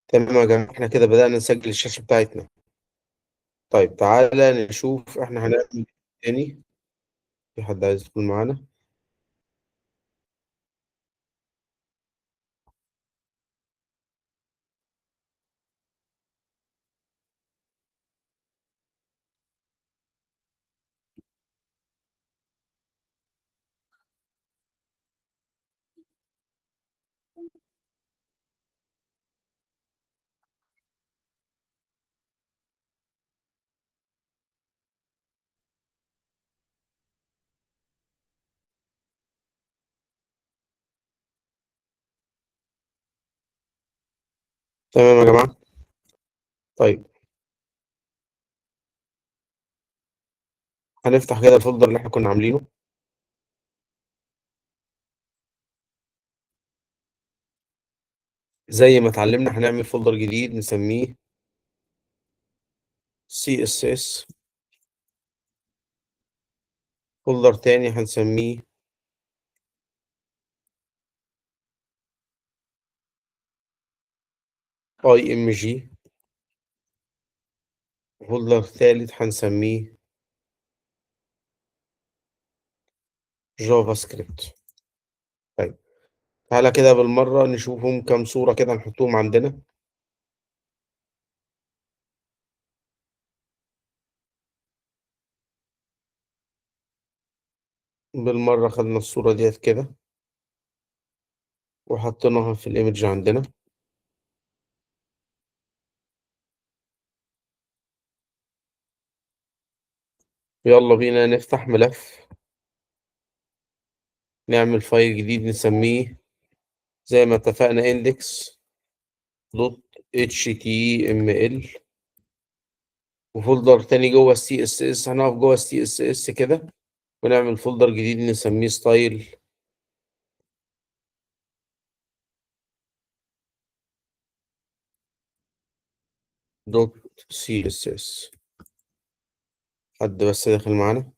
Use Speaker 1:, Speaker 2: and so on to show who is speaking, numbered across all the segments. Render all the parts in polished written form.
Speaker 1: تمام يا جماعة، احنا كده بدأنا نسجل الشاشة بتاعتنا. طيب تعالى نشوف احنا هنعمل ايه تاني. في حد عايز يدخل معانا؟ تمام يا جماعة. طيب هنفتح كده الفولدر اللي احنا كنا عاملينه. زي ما اتعلمنا هنعمل فولدر جديد نسميه CSS. فولدر تاني هنسميه IMG. فولدر ثالث هنسميه جافا سكريبت. طيب تعالى كده بالمرة نشوفهم كام صورة كده نحطهم عندنا. بالمرة خدنا الصورة ديت كده وحطيناها في الايمج عندنا. يلا بينا نفتح ملف، نعمل فايل جديد نسميه زي ما اتفقنا index دوت html. وفولدر تاني جوه السي اس اس، هنقف جوه السي اس اس كده ونعمل فولدر جديد نسميه ستايل دوت سي اس اس. حد بس داخل معانا؟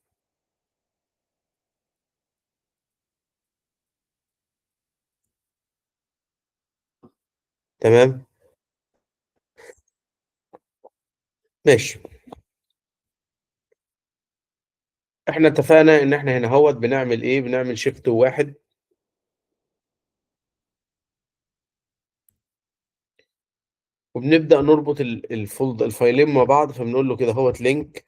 Speaker 1: تمام ماشي. احنا اتفقنا ان احنا هنا هوت بنعمل ايه، بنعمل شيفت واحد وبنبدأ نربط الفايلين مع بعض، فبنقول له كده هوت لينك،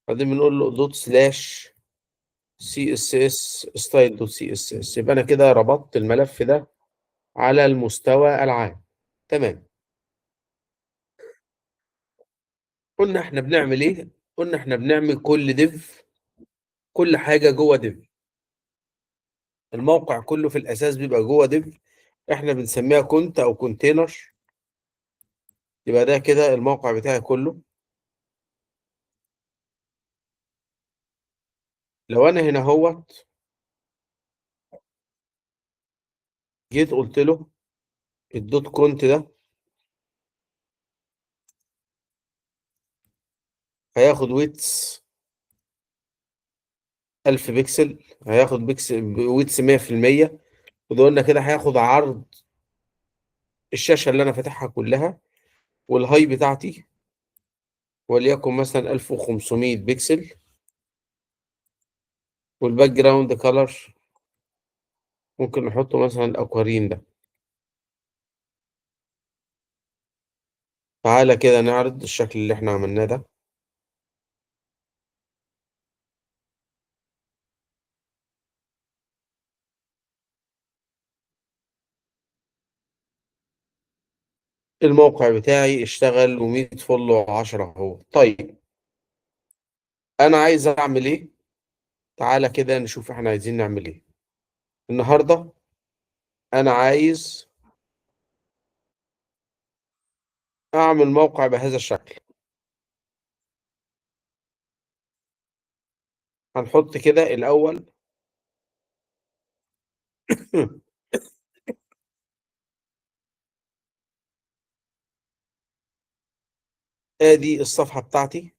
Speaker 1: بعدين بنقول له دوت سلاش سي اس اس ستايل دوت سي اس اس. يبقى انا كده ربطت الملف ده على المستوى العام. تمام. قلنا احنا بنعمل ايه؟ قلنا احنا بنعمل كل ديف، كل حاجه جوه ديف. الموقع كله في الاساس بيبقى جوه ديف، احنا بنسميها كونت او كونتينر. يبقى ده كده الموقع بتاعي كله. لو انا هنا هوت جيت قلت له الدوت كونت ده هياخد ويتس 1000 بكسل، هياخد بكسل ويتس 100%. وده قلنا كده هياخد عرض الشاشه اللي انا فاتحها كلها، والهاي بتاعتي وليكن مثلا 1500 بكسل، والباك جراوند كلر ممكن نحطه مثلا الاكوارين ده. تعالى كده نعرض الشكل اللي احنا عملناه ده. الموقع بتاعي اشتغل و100 فل و10 اهو. طيب انا عايز اعمل ايه؟ تعالى كده نشوف احنا عايزين نعمل ايه النهارده. انا عايز اعمل موقع بهذا الشكل. هنحط كده الاول ادي الصفحة بتاعتي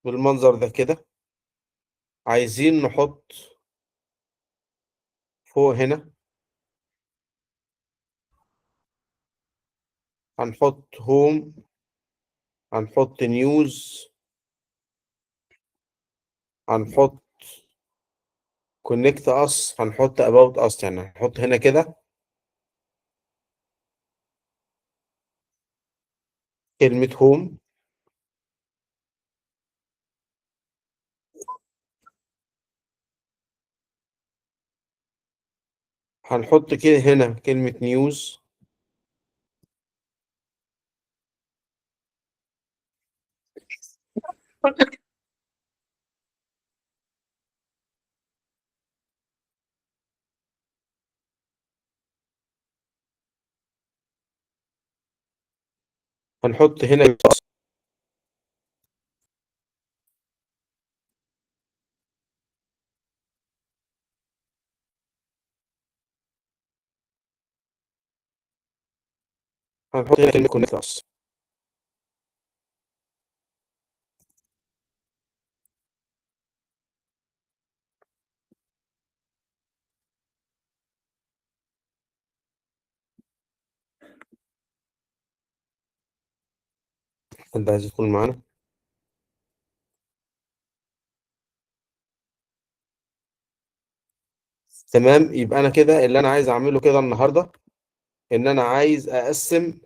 Speaker 1: بالمنظر ده كده. عايزين نحط فوق هنا، هنحط هوم، هنحط نيوز، هنحط كونكت اس، هنحط اباوت اس. يعني هنحط هنا كده كلمة هوم، هنحط كده هنا كلمة نيوز، هنحط هنا هنحط هنا كلمة كونكت اس. انت عايز تدخل معانا؟ تمام. يبقى انا كده اللي انا عايز اعمله كده النهارده ان انا عايز اقسم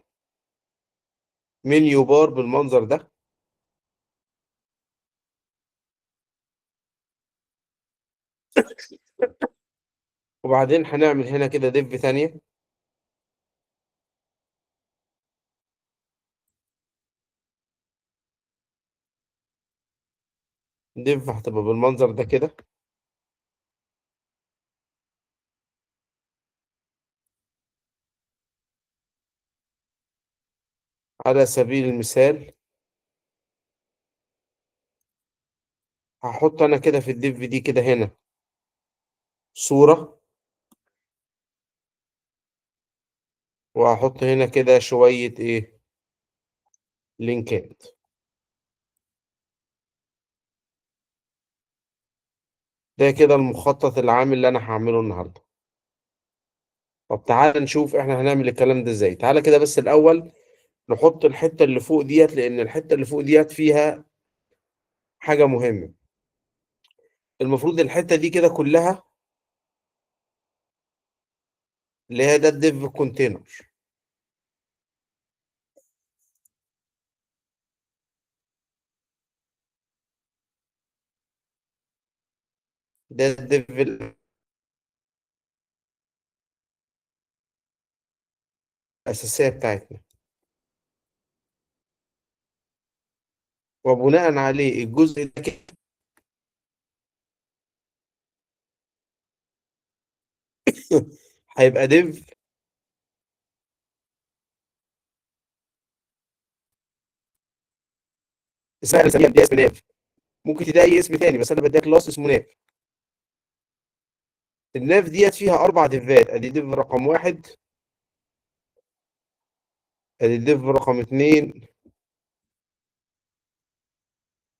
Speaker 1: منيو بار بالمنظر ده، وبعدين هنعمل هنا كده ديف ثانية، ديف هتبقى بالمنظر ده كده. على سبيل المثال هحط انا كده في الديف دي كده هنا صورة، وهحط هنا كده شوية ايه، لينكات. ده كده المخطط العام اللي انا هعمله النهارده. طب تعالى نشوف احنا هنعمل الكلام ده ازاي. تعالى كده بس الاول نحط الحتة اللي فوق ديت، لان الحتة اللي فوق ديت فيها حاجة مهمة. المفروض الحتة دي كده كلها اللي هي ده الديف كونتينر، ده الديف الأساسية بتاعتنا، وبناء عليه الجزء ده كده هيبقى ديف اسمها بنسميها بداية اسم ناف. ممكن تلاقي اسم تاني بس انا بديها كلاس اسمه ناف. الناف ديت فيها اربع ديفات، ادي ديف رقم واحد، ادي ديف رقم اتنين،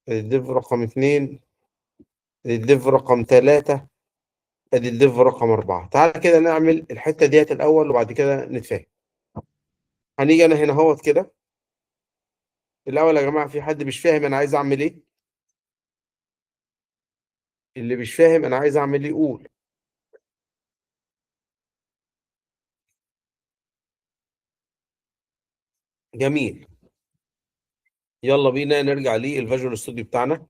Speaker 1: ادي ديف رقم اتنين، ادي ديف رقم تلاتة، ادي الديف رقم اربعة. تعالى كده نعمل الحتة ديت الاول وبعد كده نتفاهم. هنيجي انا هنا اهوت كده. الاول يا جماعة، في حد مش فاهم انا عايز اعمل ايه؟ اللي مش فاهم انا عايز اعمل ايه يقول. جميل. يلا بينا نرجع للفيجوال ستوديو بتاعنا.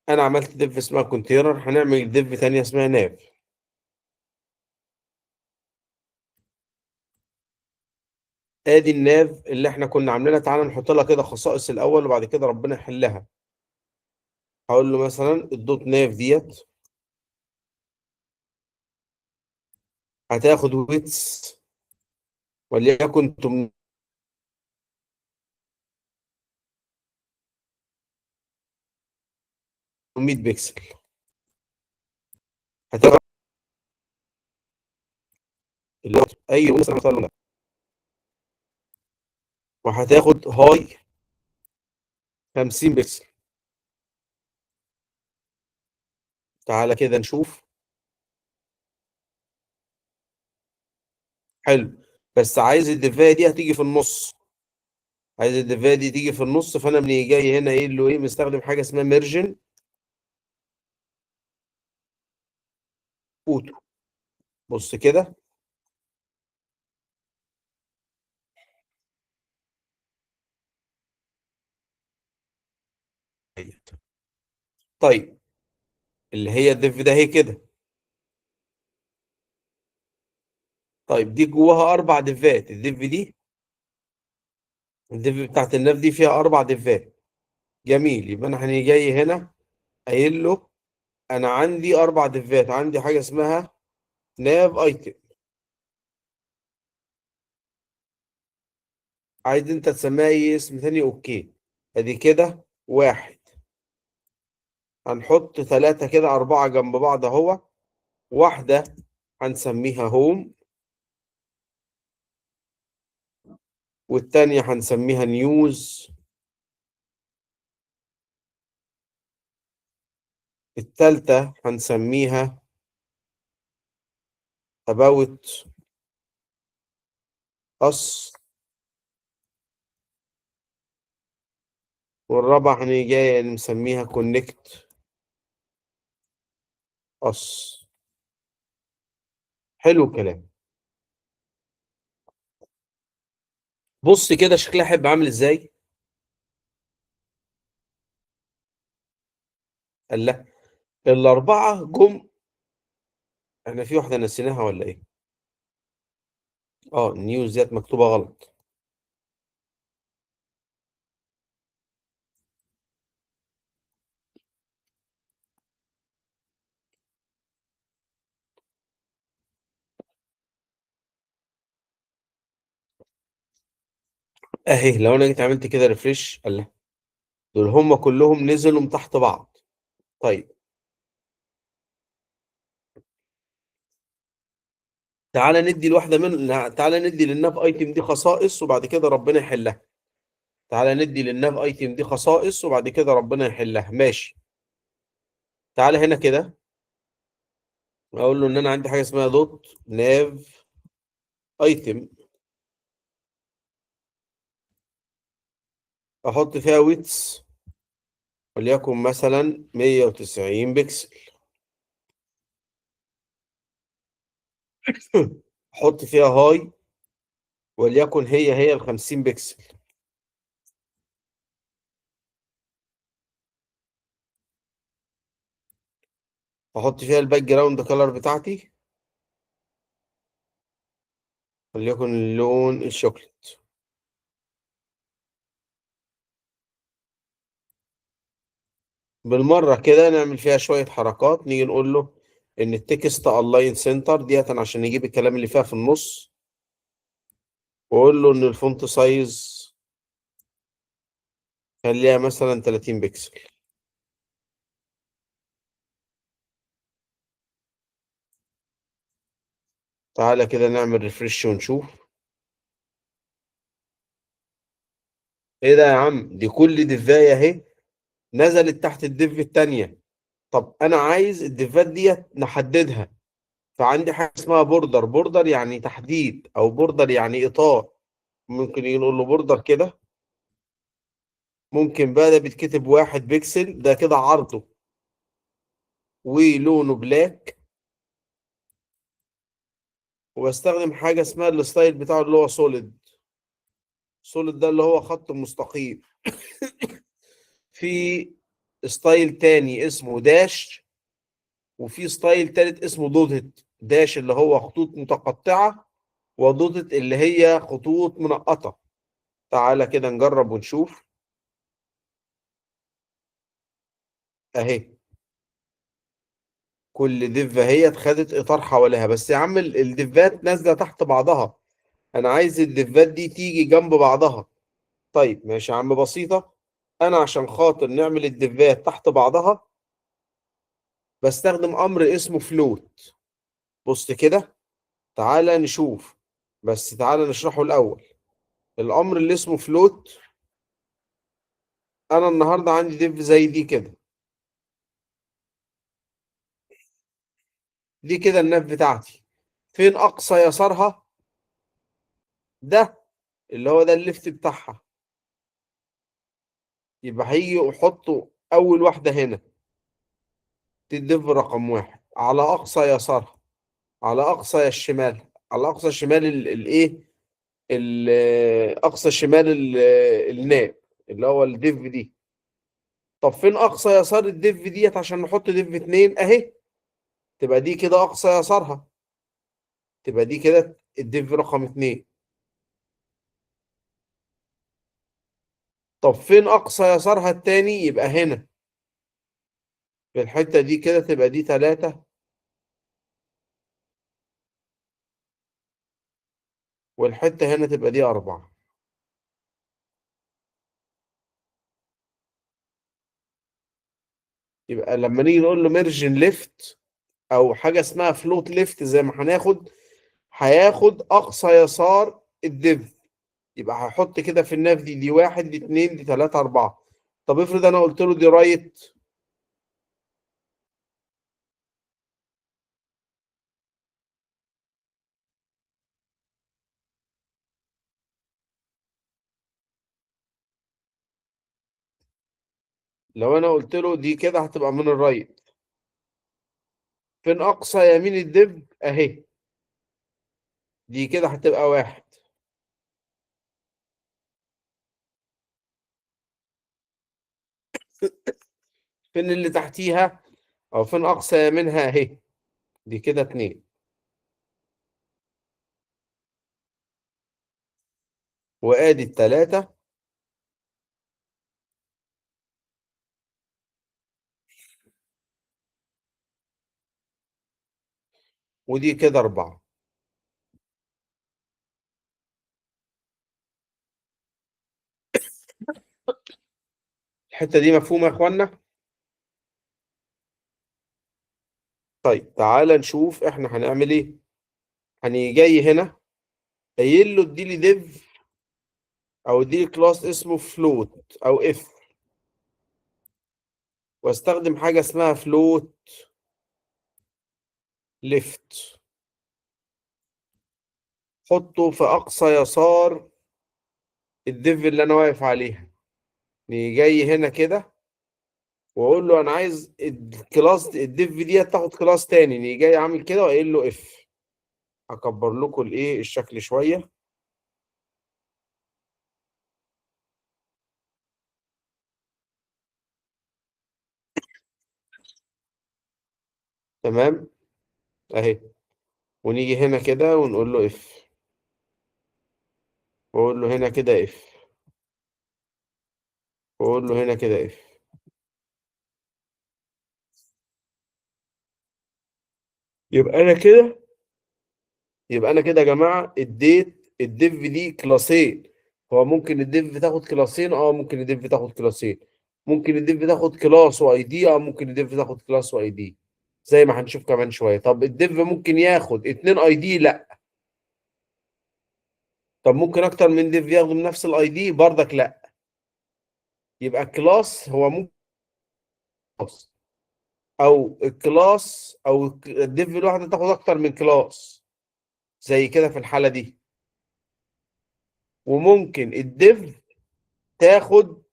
Speaker 1: انا عملت ديف اسمها كونتينر، هنعمل ديف تانية اسمها ناف. ادي الناف اللي احنا كنا عاملينها، تعالى نحط لها كده خصائص الاول وبعد كده ربنا يحلها. هقول له مثلا الدوت ناف ديت هتاخد ويتس وليكن 800 بكسل. هتاخد اللي هو اي مثلا مثلا، وهتاخد هاي 50 بكسل. تعالى كده نشوف. حلو. بس عايز الدفايه دي هتيجي في النص. عايز الدفايه دي تيجي في النص، فانا من جاي هنا ايه له ايه مستخدم حاجه اسمها ميرجن اوتو. بص كده. طيب، اللي هي الدف ده هي كده. طيب دي جواها اربع دفات. الدف دي، الدف بتاعت الناف دي فيها اربع دفات. جميل. يبقى انا هنيجي جاي هنا قايل له انا عندي اربع دفات، عندي حاجه اسمها ناف ايتم. عايز انت تسميها اي اسم تاني، اوكي. ادي كده واحد. هنحط ثلاثة كده، أربعة جنب بعض أهو. واحدة هنسميها هوم، والتانية هنسميها نيوز، التالتة هنسميها about us، والرابعة هنيجي جاية نسميها connect us. حلو الكلام. بص كده شكلها هيبقى عامل ازاي. قال لا، الأربعة جم. احنا في واحدة نسيناها ولا ايه؟ اه، النيوز ديت مكتوبة غلط. اهي لو انا جيت عملت كده ريفريش، قال لا، دول هم كلهم نزلوا من تحت بعض. طيب، تعالى ندي الواحدة من تعالى ندي للناف ايتم دي خصائص وبعد كده ربنا يحلها. تعالى ندي للناف ايتم دي خصائص وبعد كده ربنا يحلها. ماشي. تعالى هنا كده اقول له ان انا عندي حاجه اسمها دوت ناف ايتم. احط فيها ويتس وليكن مثلا 190 بكسل. احط فيها هاي وليكن هي ال 50 بكسل. احط فيها الباك جراوند كلر بتاعتي وليكن اللون الشوكليت. بالمره كده نعمل فيها شويه حركات، نيجي نقول له ان التكست الاين سنتر ديت عشان يجيب الكلام اللي فيها في النص، واقول له ان الفونت سايز خليها مثلا 30 بكسل. تعالى كده نعمل ريفرش ونشوف. ايه ده يا عم، دي كل دفايه اهي نزلت تحت الدف التانية. طب انا عايز الدفات ديت نحددها. فعندي حاجه اسمها بوردر. بوردر يعني تحديد، او بوردر يعني اطار. ممكن يجي نقول له بوردر كده. ممكن بقى ده بيتكتب واحد بيكسل، ده كده عرضه ولونه بلاك. وبستخدم حاجه اسمها الستايل بتاعه اللي هو سوليد. سوليد ده اللي هو خط مستقيم. في ستايل تاني اسمه داش، وفي ستايل تالت اسمه دوتد. داش اللي هو خطوط متقطعة، ودوتد اللي هي خطوط منقطة. تعالى كده نجرب ونشوف. اهي كل دفة هي خدت اطار حواليها. بس يا عم الدفات نازلة تحت بعضها، انا عايز الدفات دي تيجي جنب بعضها. طيب ماشي يا عم، بسيطة. انا عشان خاطر نعمل الدفات تحت بعضها بستخدم امر اسمه فلوت. بص كده. تعالى نشوف، بس تعالى نشرحه الاول. الامر اللي اسمه فلوت، انا النهارده عندي ديف زي دي كده. دي كده الناف بتاعتي. فين اقصى يسارها؟ ده اللي هو ده الليفت بتاعها. يبقى هيجي يحطوا اول واحده هنا، تدف رقم واحد على اقصى يسارها، على اقصى الشمال، على اقصى الشمال الايه، اقصى شمال الناب اللي هو الديف دي. طب فين اقصى يسار الديف ديت عشان نحط ديف اتنين؟ اهي. تبقى دي كده اقصى يسارها، تبقى دي كده الديف رقم اتنين. طب فين اقصى يسارها التاني؟ يبقى هنا في الحتة دي كده، تبقى دي تلاتة، والحتة هنا تبقى دي أربعة. يبقى لما نيجي نقول له ميرجن ليفت أو حاجة اسمها فلوت ليفت زي ما هناخد، هياخد أقصى يسار الديف. يبقى هحط كده في الناف دي واحد، دي اتنين، دي تلاتة، أربعة. طب افرض أنا قلت له دي رايت، لو أنا قلت له دي كده هتبقى من الرايت. فين أقصى يمين الديف؟ أهي. دي كده هتبقى واحد. فين اللي تحتيها أو فين أقصى يمينها؟ أهي. دي كده اتنين. وآدي التلاتة، ودي كده أربعة. الحتة دي مفهومة يا إخوانا؟ طيب تعالى نشوف إحنا هنعمل إيه. هنيجي جاي هنا قايل له اديلي ديف أو اديلي كلاس اسمه فلوت أو اف، واستخدم حاجة اسمها فلوت ليفت. حطه في أقصى يسار الديف اللي أنا واقف عليها. نيجي جاي هنا كده وأقول له أنا عايز الكلاس الديف دي تاخد كلاس تاني. نيجي جاي عامل كده وقايل له اف. هكبر لكم الإيه الشكل شوية. تمام أهي. ونيجي هنا كده ونقول له اف، واقول له هنا كده اف، واقول له هنا كده اف. يبقى انا كده يبقى انا كده يا جماعه اديت الديف دي كلاسين. هو ممكن الديف تاخد كلاسين، ممكن الديف تاخد كلاسين. ممكن الديف تاخد كلاس واي دي، ممكن الديف تاخد كلاس واي دي، زي ما هنشوف كمان شويه. طب الديف ممكن ياخد اتنين اي دي؟ لا. طب ممكن اكتر من ديف ياخدوا من نفس الاي دي؟ بردك لا. يبقى الكلاس هو ممكن كلاس، او الكلاس او الديف الواحده تاخد اكتر من كلاس زي كده في الحاله دي. وممكن الديف تاخد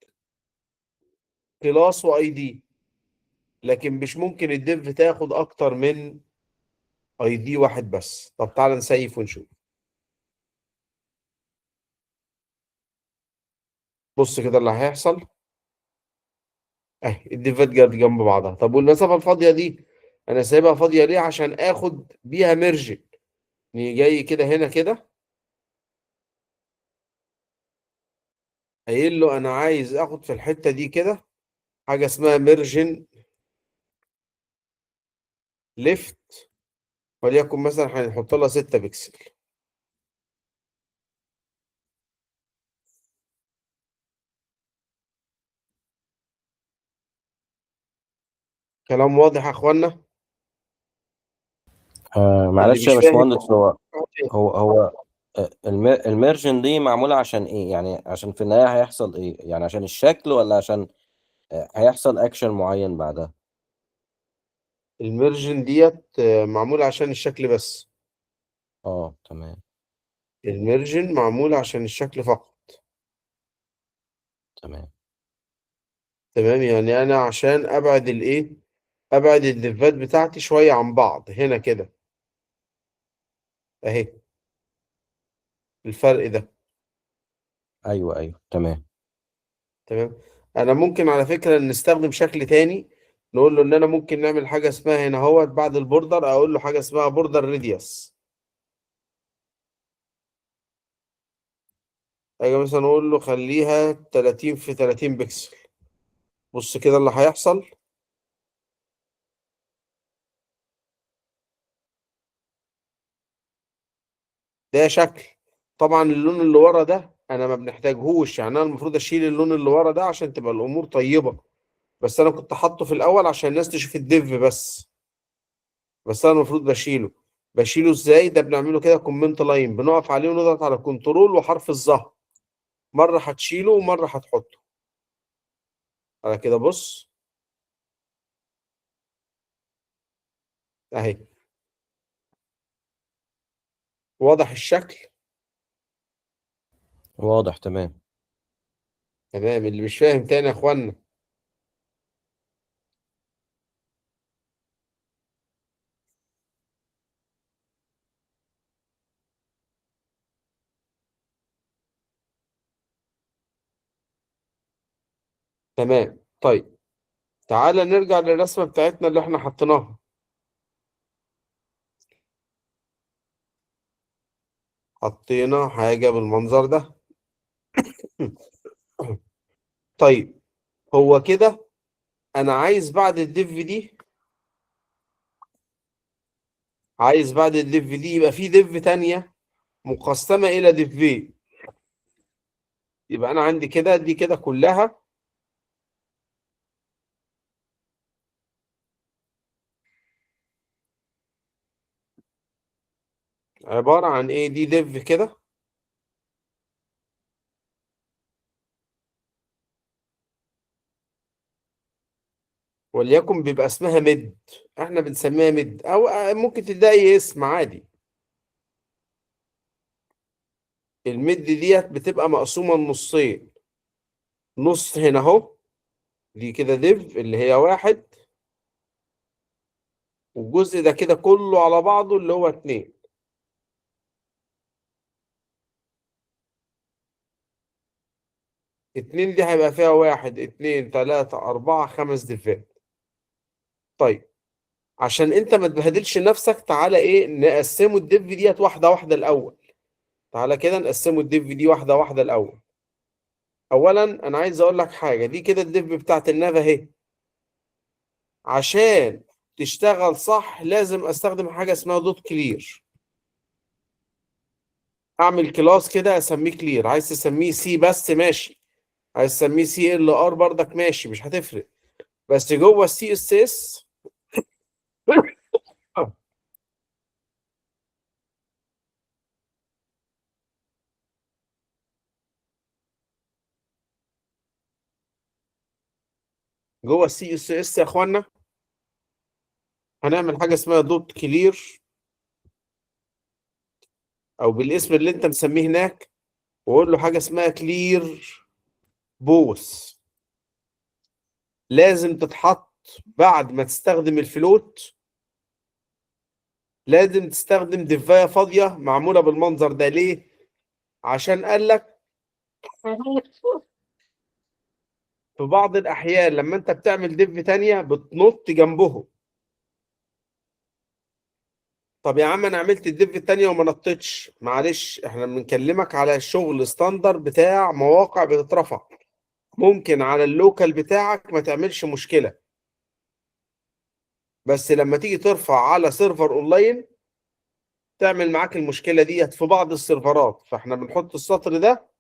Speaker 1: كلاس واي دي، لكن مش ممكن الديف تاخد اكتر من اي دي واحد بس. طب تعالى نسيف ونشوف. بص كده اللي هيحصل اهي، الديفات جت جنب بعضها. طب والمسافه الفاضيه دي انا سايبها فاضيه ليه؟ عشان اخد بيها ميرجن. نيجي جاي كده هنا كده قايل له انا عايز اخد في الحته دي كده حاجه اسمها ميرجن ليفت، وليكن مثلا هنحط لها 6 بكسل. كلام واضح يا اخوانا؟ اللي
Speaker 2: معلش يا
Speaker 1: مش فاهم
Speaker 2: باشمهندس، هو الميرجن دي معمولة عشان ايه؟ يعني عشان في النهاية هيحصل ايه؟ يعني عشان الشكل ولا عشان هيحصل اكشن معين بعدها؟
Speaker 1: الميرجن ديت معمولة عشان الشكل بس.
Speaker 2: اه تمام.
Speaker 1: الميرجن معمولة عشان الشكل فقط.
Speaker 2: تمام.
Speaker 1: تمام، يعني انا عشان ابعد الايه، ابعد الدفات بتاعتي شوية عن بعض هنا كده اهي، الفرق ده.
Speaker 2: ايوه ايوه تمام.
Speaker 1: تمام. انا ممكن على فكرة نستخدم شكل تاني، نقول له ان انا ممكن نعمل حاجة اسمها هنا هو بعد البوردر، اقول له حاجة اسمها بوردر ريديوس. اجي مثلا اقول له خليها 30 في 30 بكسل. بص كده اللي هيحصل. ده شكل. طبعا اللون اللي ورا ده انا ما بنحتاجهوش، يعني انا المفروض اشيل اللون اللي ورا ده عشان تبقى الامور طيبة، بس انا كنت حاطه في الاول عشان الناس تشوف الديف بس. بس انا المفروض بشيله. بشيله ازاي؟ ده بنعمله كده كومنت لاين، بنقف عليه ونضغط على كنترول وحرف الظهر، مرة هتشيله ومرة هتحطه. على كده بص اهي، واضح الشكل.
Speaker 2: واضح تمام.
Speaker 1: تمام، اللي مش فاهم تاني يا اخوانا. تمام طيب، تعالى نرجع للرسمة بتاعتنا اللي احنا حطيناها. حطينا حاجة بالمنظر ده. طيب، هو كده انا عايز بعد الديف دي، عايز بعد الديف دي يبقى في ديف تانية مقسمة الى ديفين. يبقى انا عندي كده دي كده كلها عبارة عن ايه؟ دي ديف كده، وليكن بيبقى اسمها ميد. احنا بنسميها ميد، او ممكن تدعي اسم عادي. الميد ديت بتبقى مقسومة نصين، نص هنا اهو، دي كده ديف اللي هي واحد، والجزء ده كده كله على بعضه اللي هو اتنين. اتنين دي هيبقى فيها واحد اتنين تلاتة أربعة خمس ديفات. طيب، عشان انت ما تبهدلش نفسك، تعالى ايه نقسمه الديف ديت واحدة واحدة الأول. تعالى كده نقسمه الديف دي واحدة واحدة الأول. أولا أنا عايز أقول لك حاجة، دي كده الديف بتاعت النافا اهي. عشان تشتغل صح لازم استخدم حاجه اسمها دوت كلير. اعمل كلاس كده اسميه كلير، عايز تسميه سي بس ماشي، عايز تسميه سي ال ار بردك ماشي، مش هتفرق. بس جوه السي اس اس، جوه السي اس اس يا اخوانا هنعمل حاجه اسمها دوت كلير، او بالاسم اللي انت مسميه هناك، واقول له حاجه اسمها كلير بوث. لازم تتحط بعد ما تستخدم الفلوت، لازم تستخدم دفايه فاضيه معموله بالمنظر ده. ليه؟ عشان قال لك في بعض الأحيان لما أنت بتعمل ديف تانية بتنط جنبهم. طب يا عم أنا عملت الديف التانية وما نطتش، معلش إحنا بنكلمك على شغل ستاندر بتاع مواقع بتترفع. ممكن على اللوكال بتاعك ما تعملش مشكلة، بس لما تيجي ترفع على سيرفر أونلاين تعمل معاك المشكلة ديت في بعض السيرفرات. فإحنا بنحط السطر ده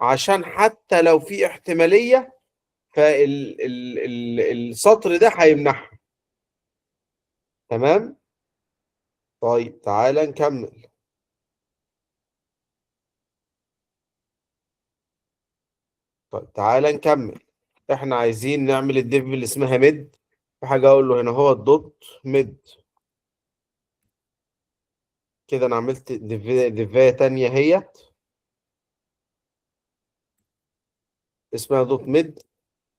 Speaker 1: عشان حتى لو في احتمالية فالسطر ده هيمنعها. تمام. طيب تعالى نكمل. طيب تعالى نكمل. احنا عايزين نعمل الديف اللي اسمها ميد، في حاجة اقول له هنا هو الدوت ميد. كده انا عملت ديفاية تانية هي اسمها دوت ميد.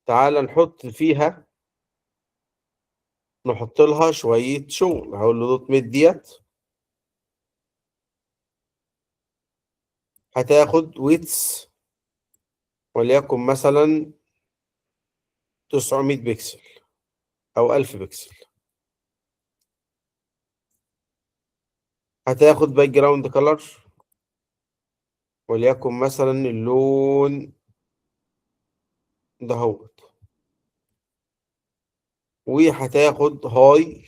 Speaker 1: تعال نحط فيها، نحط لها شوية شغل. هقول له دوت ميد ديت هتاخد ويتس وليكن مثلا 900 بكسل او 1000 بكسل. هتاخد باك جراوند كلر وليكن مثلا اللون دهوت. وهتاخد هاي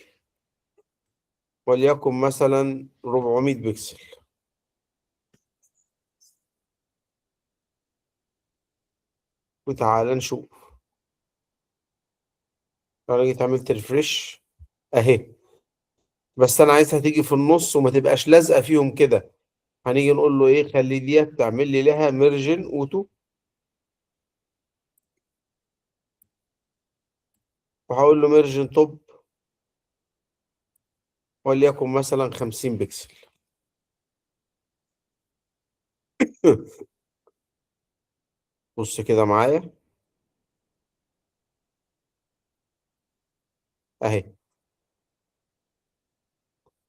Speaker 1: وليكن مثلا 400 بكسل. وتعالى نشوف. لو انا جيت عملت ريفرش اهي، بس انا عايزها تيجي في النص وما تبقاش لازقه فيهم كده. هنيجي نقول له ايه، خلي ديت تعمل لي لها ميرجن اوتو. وهقول له ميرجن توب وليكن مثلا 50 بكسل. بص كده معايا اهي.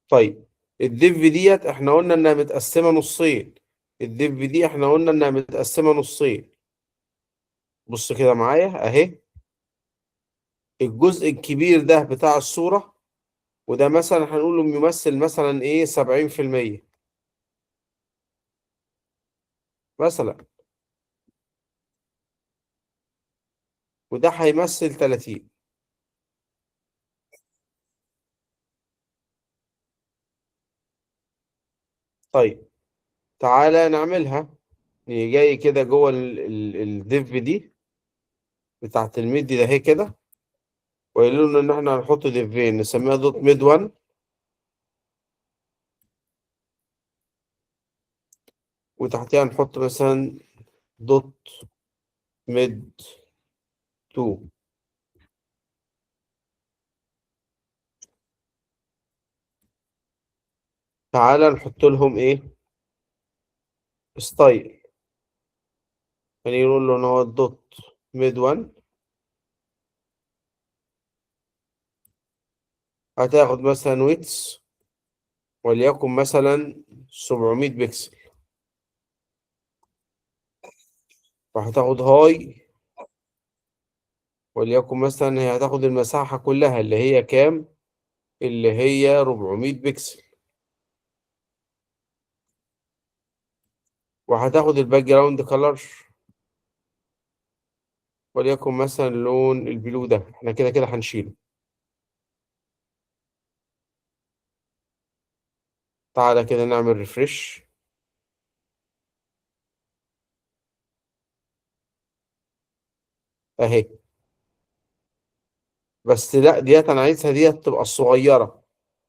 Speaker 1: طيب الديف ديت احنا قلنا انها متقسمه نصين. الديف دي احنا قلنا انها متقسمه نصين. بص كده معايا اهي. الجزء الكبير ده بتاع الصوره، وده مثلا هنقوله بيمثل مثلا ايه 70% مثلا. وده هيمثل 30. طيب تعالى نعملها. نيجي جاي كده جوه الديف دي بتاعت الميدي ده اهي كده، وقايلين له ان احنا هنحط ديفين نسميها دوت ميد 1. وتحتها نحط مثلا دوت ميد 2. تعالى نحط لهم ايه، ستايل. يعني نقول له ان هو الدوت ميد 1 هتاخد مثلا ويتس وليكن مثلا 700 بكسل. وهتاخد هاي وليكن مثلا هي هتاخد المساحة كلها اللي هي كام، اللي هي 400 بكسل. وهتاخد الباك جراوند كلر وليكن مثلا لون البلو ده احنا كده كده هنشيله. تعالى كده نعمل ريفرش اهي. بس لا ديت انا عايزها ديت تبقى الصغيرة.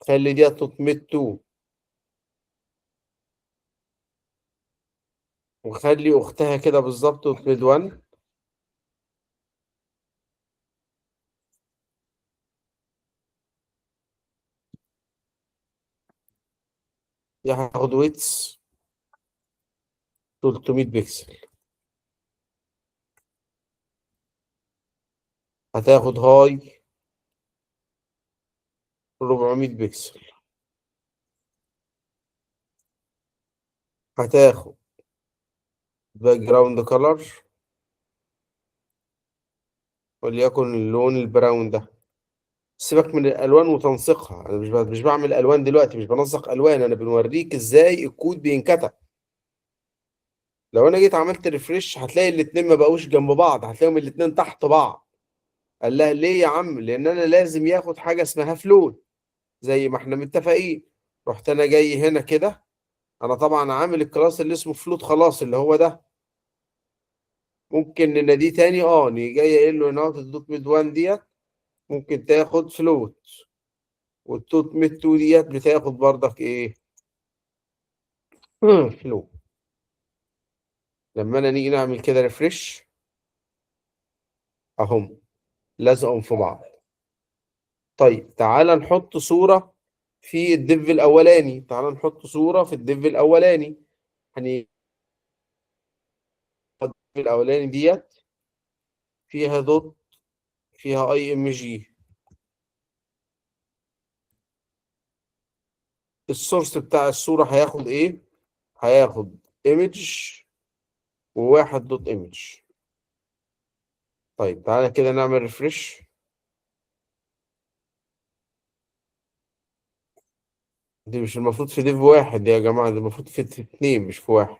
Speaker 1: خلي ديت تطميت 2. وخلي اختها كده بالظبط تطميت 1. دي هاخد ويتس 300 بكسل. هتاخد هاي 400 بكسل. هتاخد باك جراوند كلر وليكن اللون البراون ده. سيبك من الالوان وتنسيقها، انا مش بعمل الوان دلوقتي، مش بنسق الوان، انا بنوريك ازاي الكود بينكتب. لو انا جيت عملت ريفرش هتلاقي الاتنين ما بقوش جنب بعض، هتلاقيهم الاتنين تحت بعض. قال لها ليه يا عم؟ لان انا لازم ياخد حاجه اسمها فلوت زي ما احنا متفقين. رحت انا جاي هنا كده، انا طبعا عامل الكلاس اللي اسمه فلوت خلاص اللي هو ده. ممكن نناديه تاني نيجي جاي قايل له هنا الدوت ميد 1 ديت ممكن تاخد فلوت. والدوت ميد 2 ديت بتاخد برضك ايه، فلوت. لما انا نيجي نعمل كده ريفرش اهم لازقهم في بعض. طيب تعالى نحط صورة في الديف الأولاني، تعالى نحط صورة في الديف الأولاني. يعني الديف الأولاني ديت فيها دوت، فيها اي ام جي. السورس بتاع الصورة هياخد ايه؟ هياخد ايمج وواحد دوت ايمج. طيب تعالى كده نعمل ريفرش. دي مش المفروض في ديف واحد دي يا جماعة، دي المفروض في اتنين مش في واحد.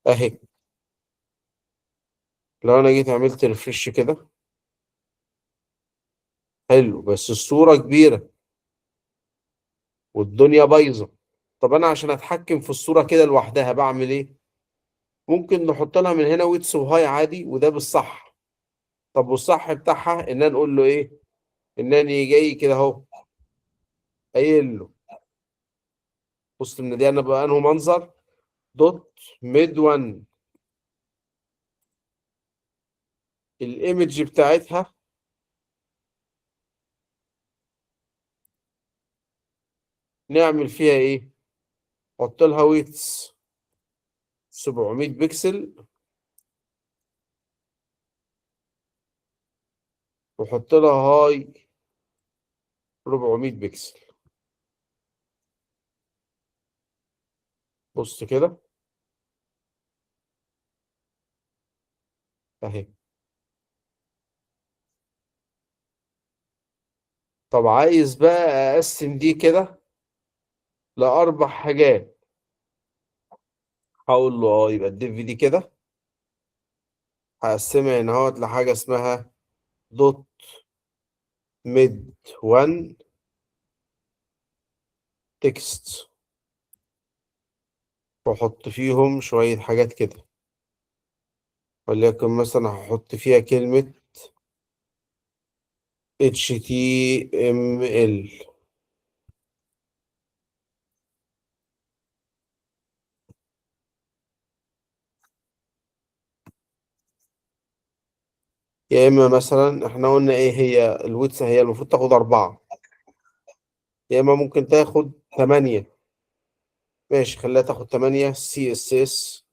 Speaker 1: اهي. لو انا جيت عملت ريفرش كده، حلو، بس الصورة كبيرة والدنيا بايظة. طب انا عشان اتحكم في الصورة كده لوحدها بعمل ايه؟ ممكن نحط لها من هنا ويتس وهاي عادي، وده بالصح. طب والصح بتاعها ان انا نقول له ايه؟ انني جاي كده اهو قايل له، بص ان دي انا بقى انه منظر دوت ميد 1. الايمج بتاعتها نعمل فيها ايه؟ حط لها ويتس 700 بكسل، وحط لها هاي 400 بكسل. بص كده اهي. طب عايز بقى اقسم دي كده لاربع حاجات. هقول له يبقى الديف دي كده هقسمها هنا اهوت لحاجه اسمها دوت ميد 1 تكست، واحط فيهم شويه حاجات كده. وليكن مثلا هحط فيها كلمه HTML. يا اما مثلا احنا قلنا ايه هي الويتس، هي المفروض تاخد 4، يا اما ممكن تاخد 8. ماشي خليها تاخد 8 CSS.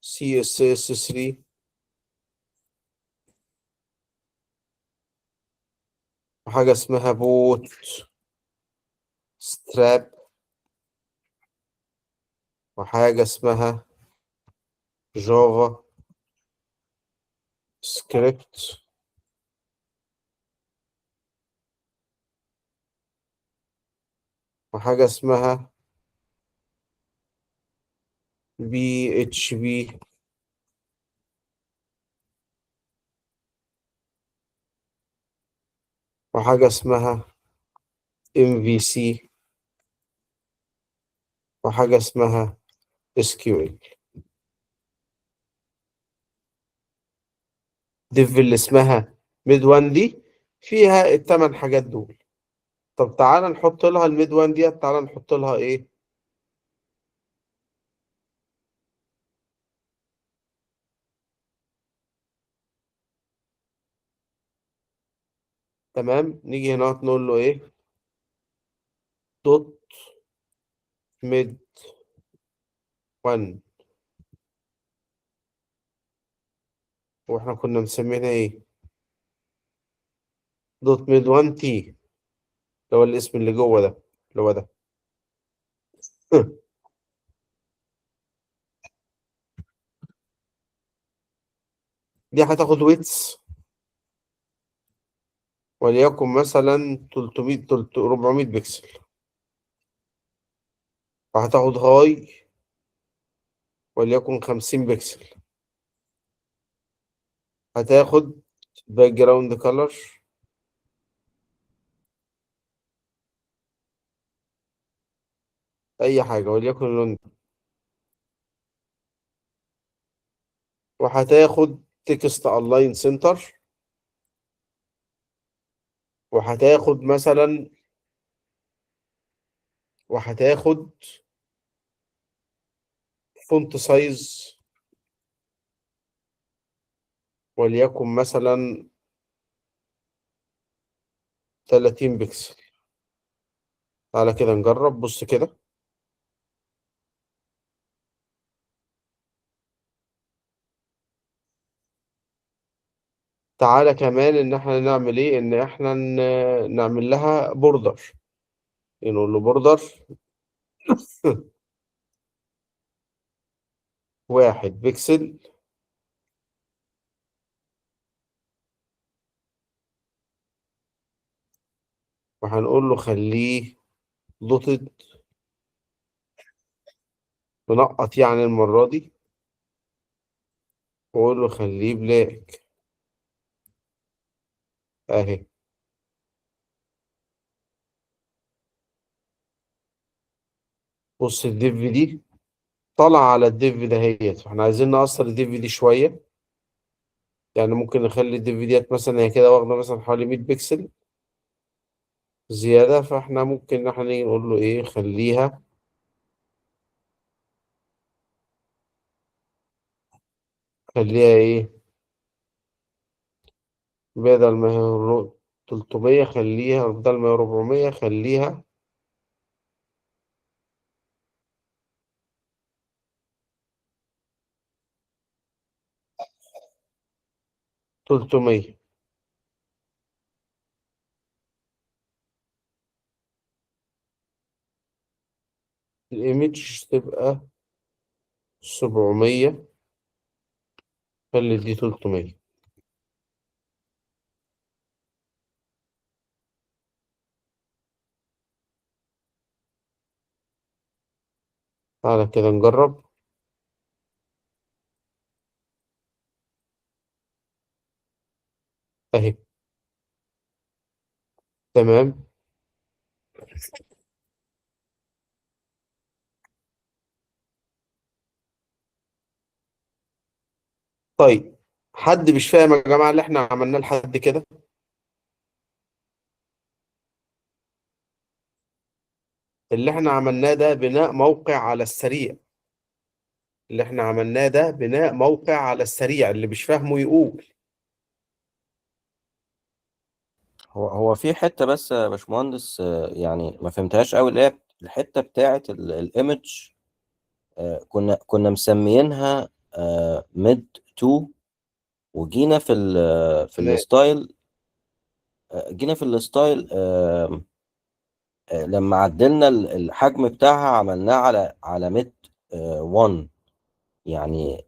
Speaker 1: CSS3. وحاجة اسمها بوت ستراب. وحاجة اسمها جافا سكريبت. وحاجة اسمها PHP. وحاجة اسمها MVC. وحاجة اسمها SQL. ديف اللي اسمها ميد 1 دي فيها الثمان حاجات دول. طب تعالى نحط لها الميد 1 دي، تعالى نحط لها ايه؟ تمام، نيجي هنا نقول له ايه؟ دوت ميد 1. واحنا كنا مسمينها ايه؟ دوت ميد 1 تي، اللي هو الاسم اللي جوه ده، اللي هو ده. دي هتاخد ويتس وليكن مثلا 300 400 بكسل. وهتاخد هاي وليكن 50 بكسل. هتاخد باك جراوند كلر اي حاجه وليكن لون. وهتاخد تكست الاين سنتر وهتاخد مثلا، وهتاخد فونت سايز وليكن مثلا 30 بكسل. تعالى كده نجرب، بص كده. تعالى كمان ان احنا نعمل ايه، ان احنا نعمل لها بوردر. نقول له بوردر 1 بكسل. وهنقول له خليه دوتد، منقط يعني المرة دي. وأقول له خليه بلاك أهي. بص الديف دي طالعة على الديف دهيت، فاحنا عايزين نقصر الديف دي شوية. يعني ممكن نخلي الديف ديت مثلا هي كده واخدة مثلا حوالي 100 بكسل زيادة. فاحنا ممكن إن احنا نيجي نقول له ايه، خليها ايه، بدل ما هي 300 خليها، بدل ما هي 400 خليها 300. الايمج تبقى 700، خلي دي 300. تعالى كده نجرب اهي. تمام. طيب، حد مش فاهم يا جماعة اللي احنا عملناه لحد كده؟ اللي احنا عملناه ده بناء موقع على السريع. اللي احنا عملناه ده بناء موقع على السريع، اللي مش فاهمه يقول.
Speaker 2: هو في حتة بس يا باشمهندس، يعني ما فهمتهاش قوي، اللي هي الحتة بتاعت الايمج. كنا مسميينها ميد 2، وجينا في
Speaker 1: تمام.
Speaker 2: الستايل. جينا في الستايل لما عدلنا الحجم بتاعها عملناه على ميد 1. يعني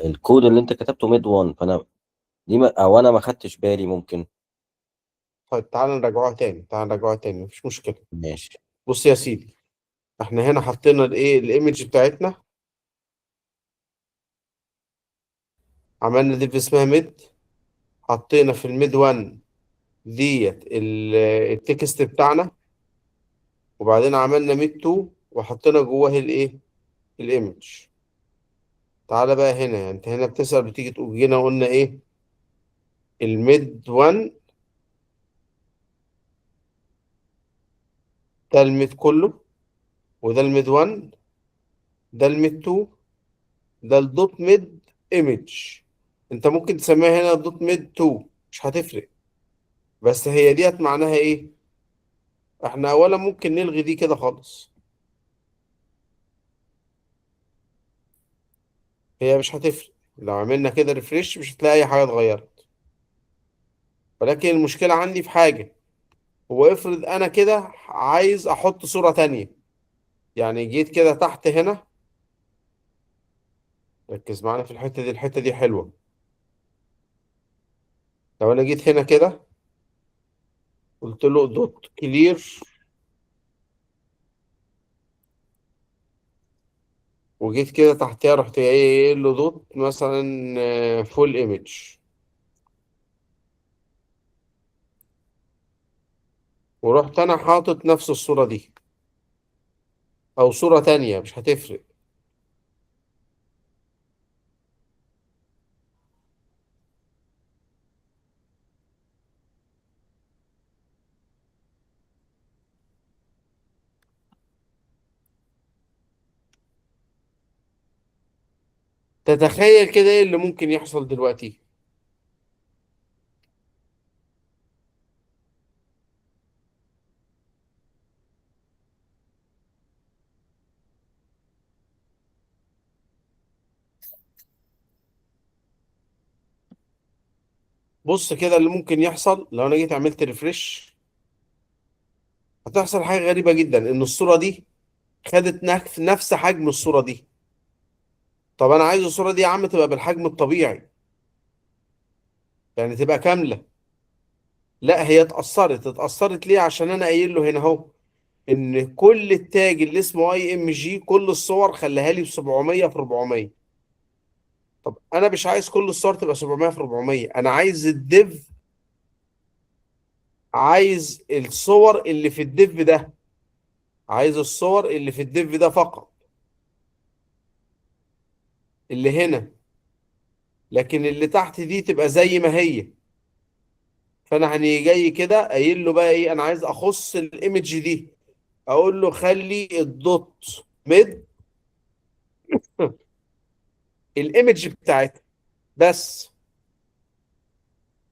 Speaker 2: الكود اللي انت كتبته ميد 1، فانا دي ما او انا ما خدتش بالي ممكن.
Speaker 1: طيب تعالى نراجعوها تاني، تعالى نراجعوها تاني، مفيش مشكلة.
Speaker 2: ماشي.
Speaker 1: بص يا سيدي، احنا هنا حطينا الايه، الايمج بتاعتنا. عملنا دي اسمها ميد. حطينا في الميد 1 ديت التكست بتاعنا. وبعدين عملنا ميد 2 وحطينا جواه الايه، الايمج. تعالى بقى هنا، يعني انت هنا بتسأل، بتيجي تقول جينا قلنا ايه، الميد 1 ده الميد كله، وده الميد 1، ده الميد 2، ده الدوت ميد ايمج. انت ممكن تسميها هنا دوت ميد 2، مش هتفرق. بس هي ديت معناها ايه؟ احنا اولا ممكن نلغي دي كده خالص، هي مش هتفرق. لو عملنا كده ريفريش مش هتلاقي اي حاجه اتغيرت. ولكن المشكله عندي في حاجه. هو افرض انا كده عايز احط صوره تانية. يعني جيت كده تحت هنا، ركز معانا في الحته دي، الحته دي حلوه. لو انا جيت هنا كده قلت له دوت كلير، وجيت كده تحتها رحت قايل له دوت مثلا فول ايمج. ورحت انا حاطط نفس الصورة دي او صورة تانية، مش هتفرق. تتخيل كده ايه اللي ممكن يحصل دلوقتي؟ بص كده اللي ممكن يحصل لو انا جيت عملت ريفرش. هتحصل حاجة غريبة جدا، ان الصورة دي خدت نفس حجم الصورة دي. طب انا عايز الصورة دي يا عم تبقى بالحجم الطبيعي، يعني تبقى كاملة. لا، هي اتأثرت ليه؟ عشان انا قايل له هنا اهو ان كل التاج اللي اسمه اي ام جي كل الصور خليها لي ب 700 في 400. طب انا مش عايز كل الصور تبقى 700 في 400، انا عايز الديف، عايز الصور اللي في الديف ده، عايز الصور اللي في الديف ده فقط، اللي هنا. لكن اللي تحت دي تبقى زي ما هي. فانا هنيجي جاي كده قايل له بقى ايه، انا عايز اخص الايمج دي. اقول له خلي الدوت ميد الايمج بتاعتها بس.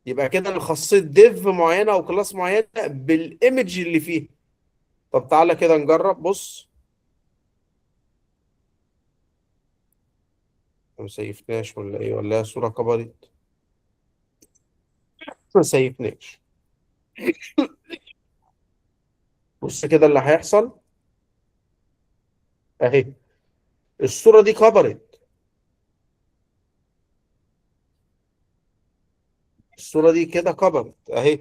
Speaker 1: يبقى كده انا خصيت ديف معينه او كلاس معينه بالايمج اللي فيه. طب تعالى كده نجرب، بص. ما سيفناش ولا ايه، ولا هي صوره كبرت؟ ما سيفناش. بص كده اللي هيحصل اهي، الصوره دي كبرت. الصوره دي كده كبرت اهي.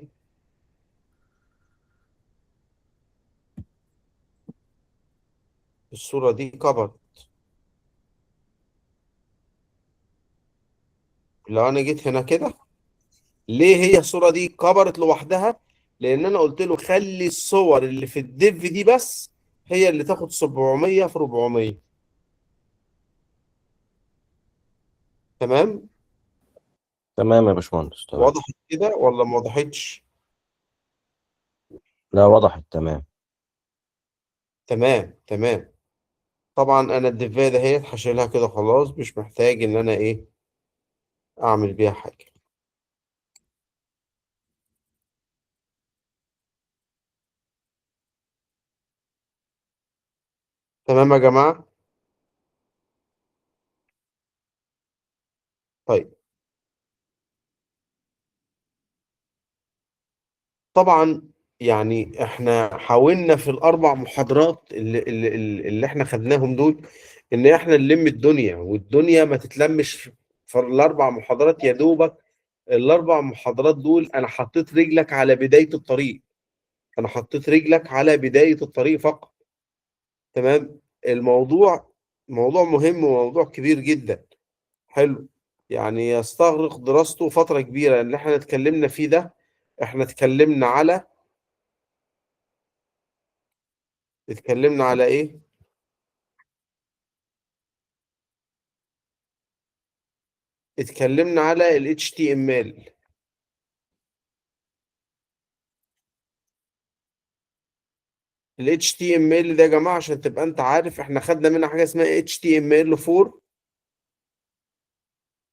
Speaker 1: الصوره دي كبرت. لو انا جيت هنا كده، ليه هي الصورة دي كبرت لوحدها؟ لأن أنا قلت له خلي الصور اللي في الديف دي بس هي اللي تاخد 700 في 400. تمام؟
Speaker 2: تمام يا باشمهندس، تمام.
Speaker 1: وضحت كده ولا ما وضحتش؟
Speaker 2: لا، وضحت تمام.
Speaker 1: تمام تمام. طبعا أنا الديفاية دهيت هشيلها كده خلاص، مش محتاج إن أنا إيه أعمل بيها حاجة. تمام يا جماعة؟ طيب. طبعا يعني احنا حاولنا في الاربع محاضرات اللي احنا خدناهم دول ان احنا نلم الدنيا، والدنيا ما تتلمش في الاربع محاضرات يا دوبك. الاربع محاضرات دول انا حطيت رجلك على بداية الطريق. انا حطيت رجلك على بداية الطريق فقط. تمام. الموضوع موضوع مهم وموضوع كبير جدا. حلو. يعني يستغرق دراسته فترة كبيرة. اللي احنا اتكلمنا فيه ده، احنا اتكلمنا على ايه؟ اتكلمنا على ال HTML. ال HTML ده يا جماعة عشان تبقى انت عارف احنا خدنا منها حاجة اسمها HTML4.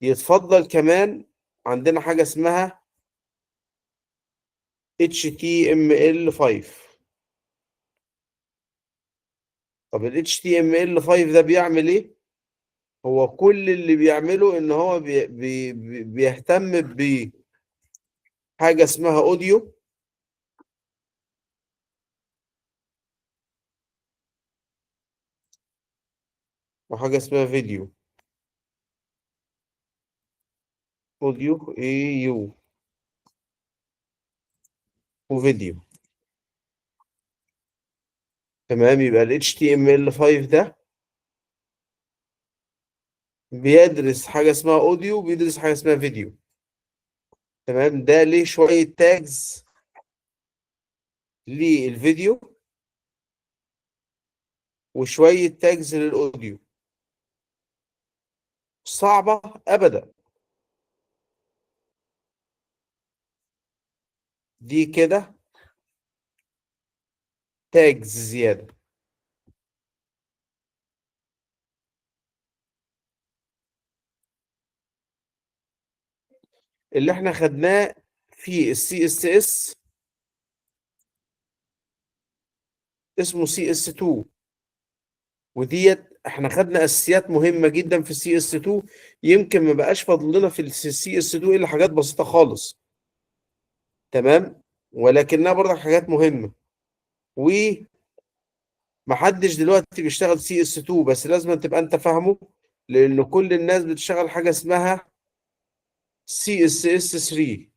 Speaker 1: يتفضل كمان عندنا حاجة اسمها HTML5. طب ال HTML5 ده بيعمل ايه؟ هو كل اللي بيعمله ان هو بيهتم بحاجة اسمها اوديو وحاجة اسمها فيديو. اوديو اي يو وفيديو. تمام. يبقى ال HTML5 ده بيدرس حاجة اسمها اوديو وبيدرس حاجة اسمها فيديو. تمام. ده ليه شوية تاجز للفيديو وشوية تاجز للأوديو. صعبة أبدا. دي كده تاجز زيادة. اللي احنا خدناه في السي اس اس اسمه سي اس 2، وديت احنا خدنا اساسيات مهمه جدا في السي اس 2. يمكن ما بقاش فاضل لنا في السي اس 2 الا حاجات بسيطه خالص. تمام. ولكنها برضه حاجات مهمه. ومحدش دلوقتي بيشتغل سي اس 2، بس لازم تبقى انت فاهمه، لان كل الناس بتشتغل حاجه اسمها سي اس اس 3.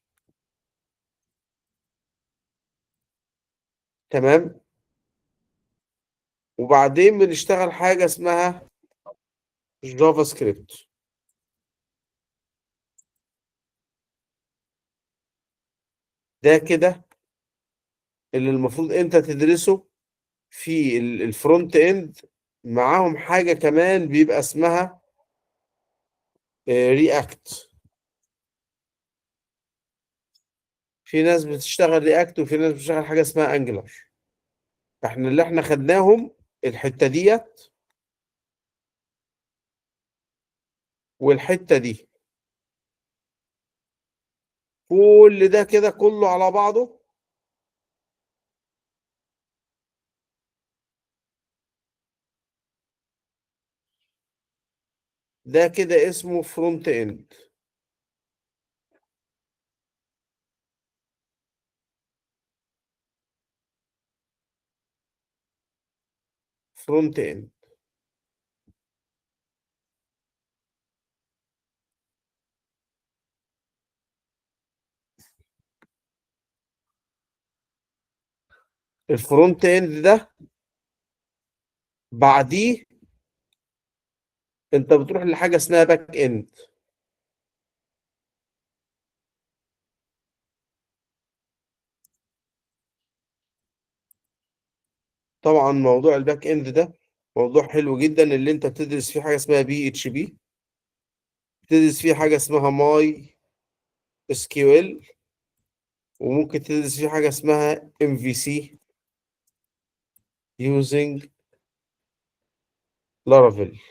Speaker 1: تمام. وبعدين بنشتغل حاجه اسمها جافا سكريبت. ده كده اللي المفروض انت تدرسه في الفرونت اند. معاهم حاجة كمان بيبقى اسمها رياكت. في ناس بتشتغل رياكت وفي ناس بتشتغل حاجة اسمها انجلر. احنا اللي احنا خدناهم الحتة ديت والحتة دي، كل ده كده كله على بعضه ده كده اسمه فرونت اند. فرونت اند. الفرونت اند ده بعديه انت بتروح لحاجة اسمها باك اند. طبعا موضوع الباك اند ده موضوع حلو جدا، اللي انت بتدرس فيه حاجة اسمها بي اتش بي، بتدرس فيه حاجة اسمها ماي اس كيو ال، وممكن تدرس فيه حاجة اسمها ام في سي using لارافيل.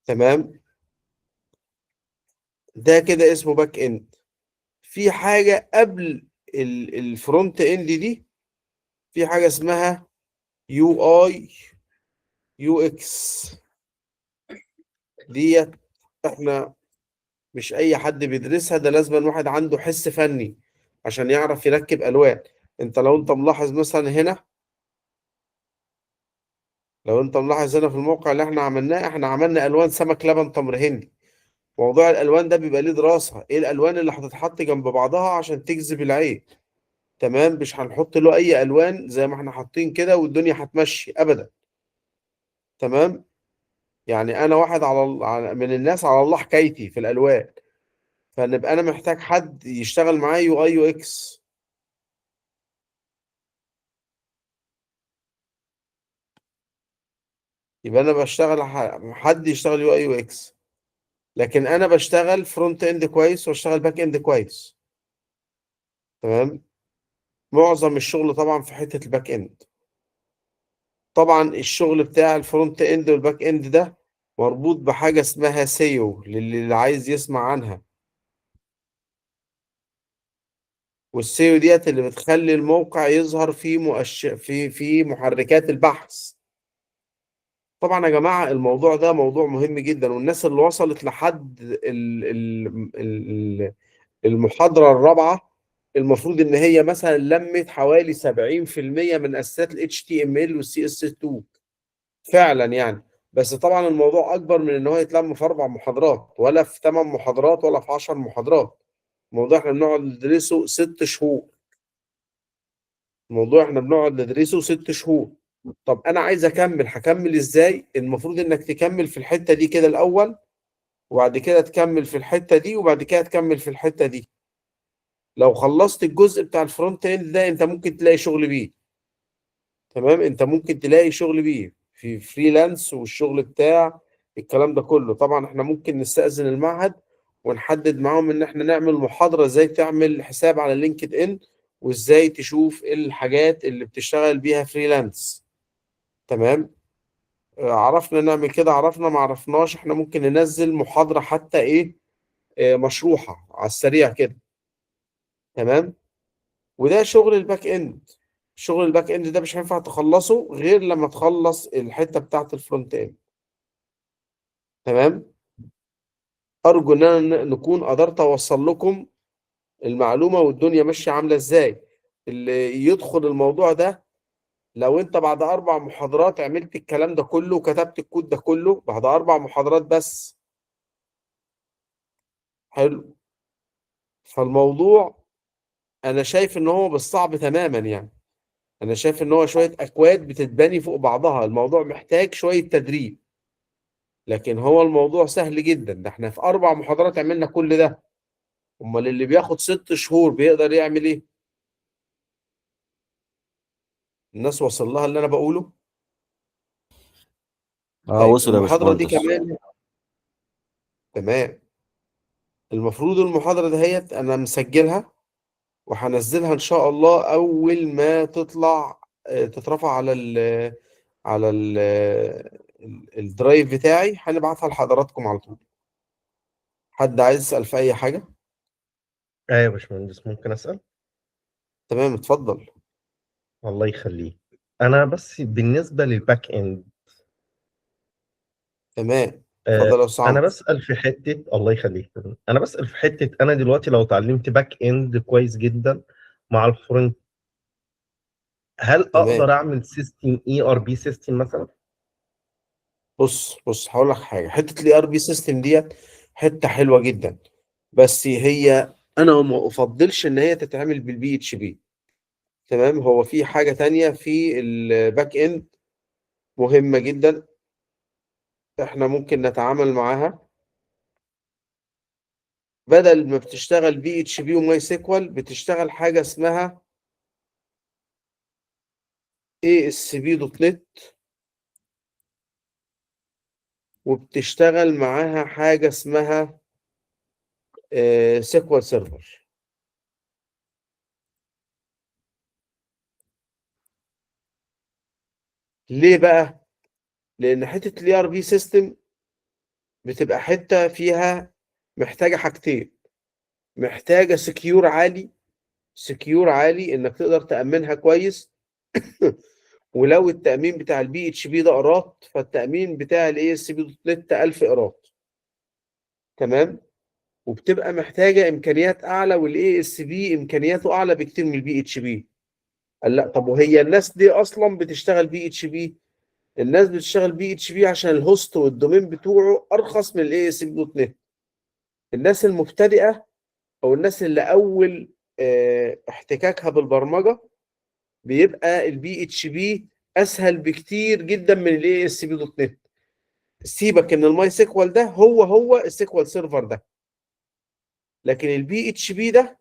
Speaker 1: تمام. ده كده اسمه باك اند. في حاجة قبل الفرونت اند دي، في حاجة اسمها يو اي يو اكس. ديت احنا مش اي حد بيدرسها، ده لازم واحد عنده حس فني عشان يعرف يركب الوان. لو انت ملاحظ مثلا هنا، لو انت ملاحظ هنا في الموقع اللي احنا عملناه، احنا عملنا الوان سمك لبن تمر هندي. موضوع الالوان ده بيبقى ليه دراسه، ايه الالوان اللي هتتحط جنب بعضها عشان تجذب العين. تمام. مش هنحط له اي الوان زي ما احنا حاطين كده والدنيا هتمشي ابدا. تمام. يعني انا واحد من الناس على الله حكايتي في الالوان، فنبقى انا محتاج حد يشتغل معايا يو اي يو اكس. يبقى انا بشتغل حد يشتغل يو اي يو اكس، لكن انا بشتغل فرونت اند كويس واشتغل باك اند كويس. تمام. معظم الشغل طبعا في حته الباك اند. طبعا الشغل بتاع الفرونت اند والباك اند ده مربوط بحاجة اسمها سيو للي عايز يسمع عنها. والسيو ديت اللي بتخلي الموقع يظهر في في محركات البحث. طبعا يا جماعة الموضوع ده موضوع مهم جدا، والناس اللي وصلت لحد المحاضرة الرابعة المفروض ان هي مثلا لمت حوالي 70% من اساسات ال HTML وال CSS2 فعلا يعني. بس طبعا الموضوع اكبر من ان هو يتلم في 4 محاضرات ولا في 8 محاضرات ولا في 10 محاضرات. الموضوع احنا بنقعد ندرسه 6 شهور. الموضوع احنا بنقعد ندرسه 6 شهور. طب انا عايز اكمل، هكمل ازاي؟ المفروض انك تكمل في الحتة دي كده الاول، وبعد كده تكمل في الحتة دي، وبعد كده تكمل في الحتة دي. لو خلصت الجزء بتاع الفرونت اند ده انت ممكن تلاقي شغل بيه. تمام. انت ممكن تلاقي شغل بيه في فريلانس والشغل بتاع الكلام ده كله. طبعا احنا ممكن نستأذن المعهد ونحدد معاهم ان احنا نعمل محاضرة ازاي تعمل حساب على لينكد ان، وازاي تشوف ايه الحاجات اللي بتشتغل بيها فريلانس. تمام. عرفنا نعمل كده، عرفنا ما عرفناش احنا ممكن ننزل محاضرة حتى ايه، مشروحة على السريع كده. تمام. وده شغل الباك اند. شغل الباك اند ده مش هينفع تخلصه غير لما تخلص الحتة بتاعت الفرونت اند. تمام. ارجو ان انا نكون قدرت اوصل لكم المعلومة والدنيا ماشية عاملة ازاي. اللي يدخل الموضوع ده، لو انت بعد 4 محاضرات عملت الكلام ده كله وكتبت الكود ده كله بعد 4 محاضرات بس، حلو، فالموضوع انا شايف ان هو بالصعب تماما يعني. انا شايف ان هو شوية اكواد بتتبني فوق بعضها، الموضوع محتاج شوية تدريب. لكن هو الموضوع سهل جدا، ده احنا في 4 محاضرات عملنا كل ده. امال اللي بياخد 6 شهور بيقدر يعمل ايه؟ الناس وصل لها اللي انا بقوله؟
Speaker 2: اه
Speaker 1: طيب
Speaker 2: وصل يا
Speaker 1: المحاضرة دي
Speaker 2: باشمهندس.
Speaker 1: كمان. تمام. المفروض المحاضرة دهيت انا مسجلها، وهنزلها ان شاء الله اول ما تطلع، تترفع على الدرايف بتاعي، هنبعتها لحضراتكم على طول. حد عايز يسأل في اي حاجة؟
Speaker 3: ايوه يا باشمهندس، ممكن اسال؟
Speaker 1: تمام، اتفضل.
Speaker 3: الله يخليك. انا بس بالنسبه للباك اند،
Speaker 1: تمام، اتفضل يا
Speaker 3: انا
Speaker 1: سعد.
Speaker 3: بسال في حته، الله يخليك، انا بسال في حته. انا دلوقتي لو اتعلمت باك اند كويس جدا مع الفرونت، هل
Speaker 1: تمام.
Speaker 3: اقدر اعمل سيستم اي ار بي سيستم مثلا؟
Speaker 1: بص هقول لك حاجه، حته الاي ار بي سيستم ديت حته حلوه جدا، بس هي انا ما افضلش ان هي تتعمل بالبي اتش بي. تمام. هو في حاجه تانية في الباك اند مهمه جدا، احنا ممكن نتعامل معاها. بدل ما بتشتغل بي اتش بي وماي سيكوال، بتشتغل حاجه اسمها اي اس بي دوت نت، وبتشتغل معاها حاجه اسمها سيكوال سيرفر. ليه بقى؟ لان حته الاي ار بي سيستم بتبقى حته فيها محتاجه حاجتين. محتاجه سكيور عالي، سكيور عالي انك تقدر تامنها كويس. ولو التامين بتاع البي اتش بي ده ايراد، فالتامين بتاع الاي اس بي دوت نت 1000 ايراد. تمام. وبتبقى محتاجه امكانيات اعلى، والاي اس بي امكانياته اعلى بكتير من البي اتش بي. قال لا، طب وهي الناس دي اصلا بتشتغل بي اتش بي؟ الناس بتشتغل بي اتش بي عشان الهوست والدومين بتوعه ارخص من الاي اس بي دوت نت. الناس المبتدئه او الناس اللي اول احتكاكها بالبرمجه، بيبقى البي اتش بي اسهل بكتير جدا من الاي اس بي دوت نت. سيبك ان الماي سيكوال ده هو السيكوال سيرفر ده، لكن البي اتش بي ده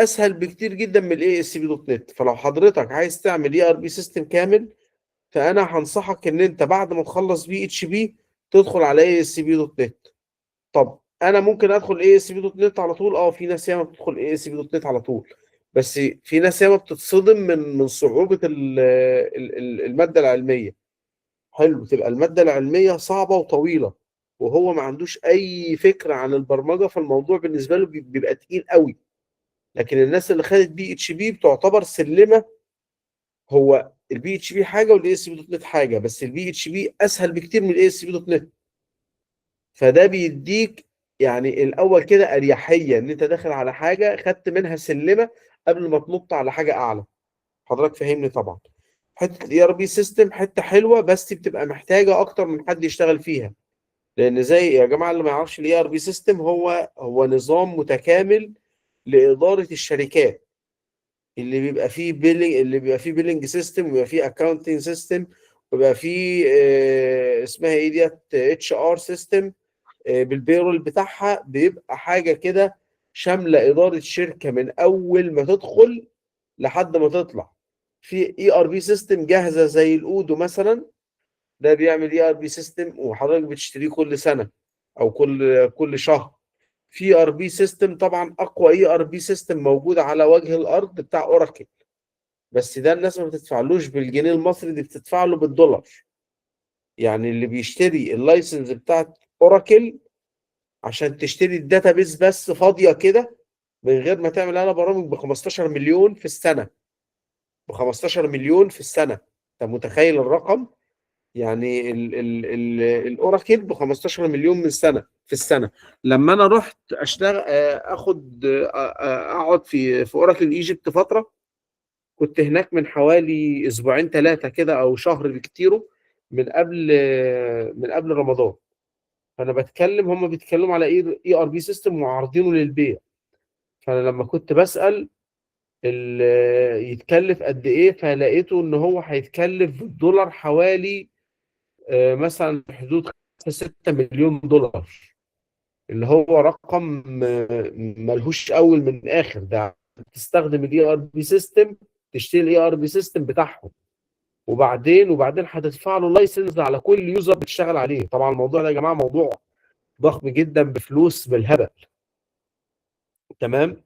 Speaker 1: اسهل بكتير جدا من الاي اس بي دوت نت. فلو حضرتك عايز تعمل اي ار بي سيستم كامل، فانا هنصحك ان انت بعد ما تخلص بي اتش بي تدخل على اي اس بي دوت نت. طب انا ممكن ادخل اي اس بي دوت نت على طول؟ في ناس ياما بتدخل اي اس بي دوت نت على طول، بس في ناس ياما بتتصدم من صعوبة المادة العلمية. حلو، بتبقى المادة العلمية صعبة وطويلة، وهو ما عندوش اي فكرة عن البرمجة، فالموضوع بالنسبة له بيبقى تقيل قوي. لكن الناس اللي خدت بي اتش بي بتعتبر سلمة. هو البي اتش بي حاجة والاي اس بي دوت نت حاجة، بس البي اتش بي اسهل بكتير من الاي اس بي دوت نت. فده بيديك يعني الاول كده اريحيه ان انت داخل على حاجه خدت منها سلمه قبل ما تنط على حاجه اعلى. حضرتك فاهمني طبعا. حته الاي ار بي سيستم حته حلوه، بس بتبقى محتاجه اكتر من حد يشتغل فيها. لان زي يا جماعه اللي ما يعرفش الاي ار بي سيستم، هو نظام متكامل لاداره الشركات، اللي بيبقى فيه بيلنج سيستم، وبيبقى فيه اكاونتنج سيستم، وبيبقى فيه اسمها ايه ديت اتش ار سيستم. بالبيرول بتاعها بيبقى حاجه كده شامله اداره شركه من اول ما تدخل لحد ما تطلع. في اي ار بي سيستم جاهزه زي الاودو مثلا، ده بيعمل اي ار بي سيستم وحضرتك بتشتريه كل سنه او كل شهر. في ار بي سيستم طبعا اقوى اي ار بي سيستم موجود على وجه الارض بتاع اوراكل، بس ده الناس ما بتدفعلوش بالجنيه المصري، دي بتدفع له بالدولار. يعني اللي بيشتري اللايسنس بتاعت اوراكل عشان تشتري الداتابيز بس فاضيه كده من غير ما تعمل عليها برامج ب 15 مليون في السنه. ب 15 مليون في السنه. انت متخيل الرقم؟ يعني الاوراكل ب 15 مليون من سنه في السنه. لما انا رحت اشتغل اخد اقعد في اوراكل ايجيبت فتره، كنت هناك من حوالي اسبوعين ثلاثه كده او شهر بكتيره، من قبل رمضان. فانا بتكلم، هم بيتكلموا على اي ار بي سيستم وعارضينه للبيع. فانا لما كنت بسأل يتكلف قد ايه، فلقيته ان هو هيتكلف بالدولار حوالي مثلا في حدود 5 6 مليون دولار، اللي هو رقم ملهوش اول من اخر. ده تستخدم الاي ار بي سيستم، تشتري الاي ار بي سيستم بتاعهم، وبعدين هتدفع له لايسنس على كل يوزر بتشتغل عليه. طبعا الموضوع ده يا جماعه موضوع ضخم جدا بفلوس بالهبل. تمام.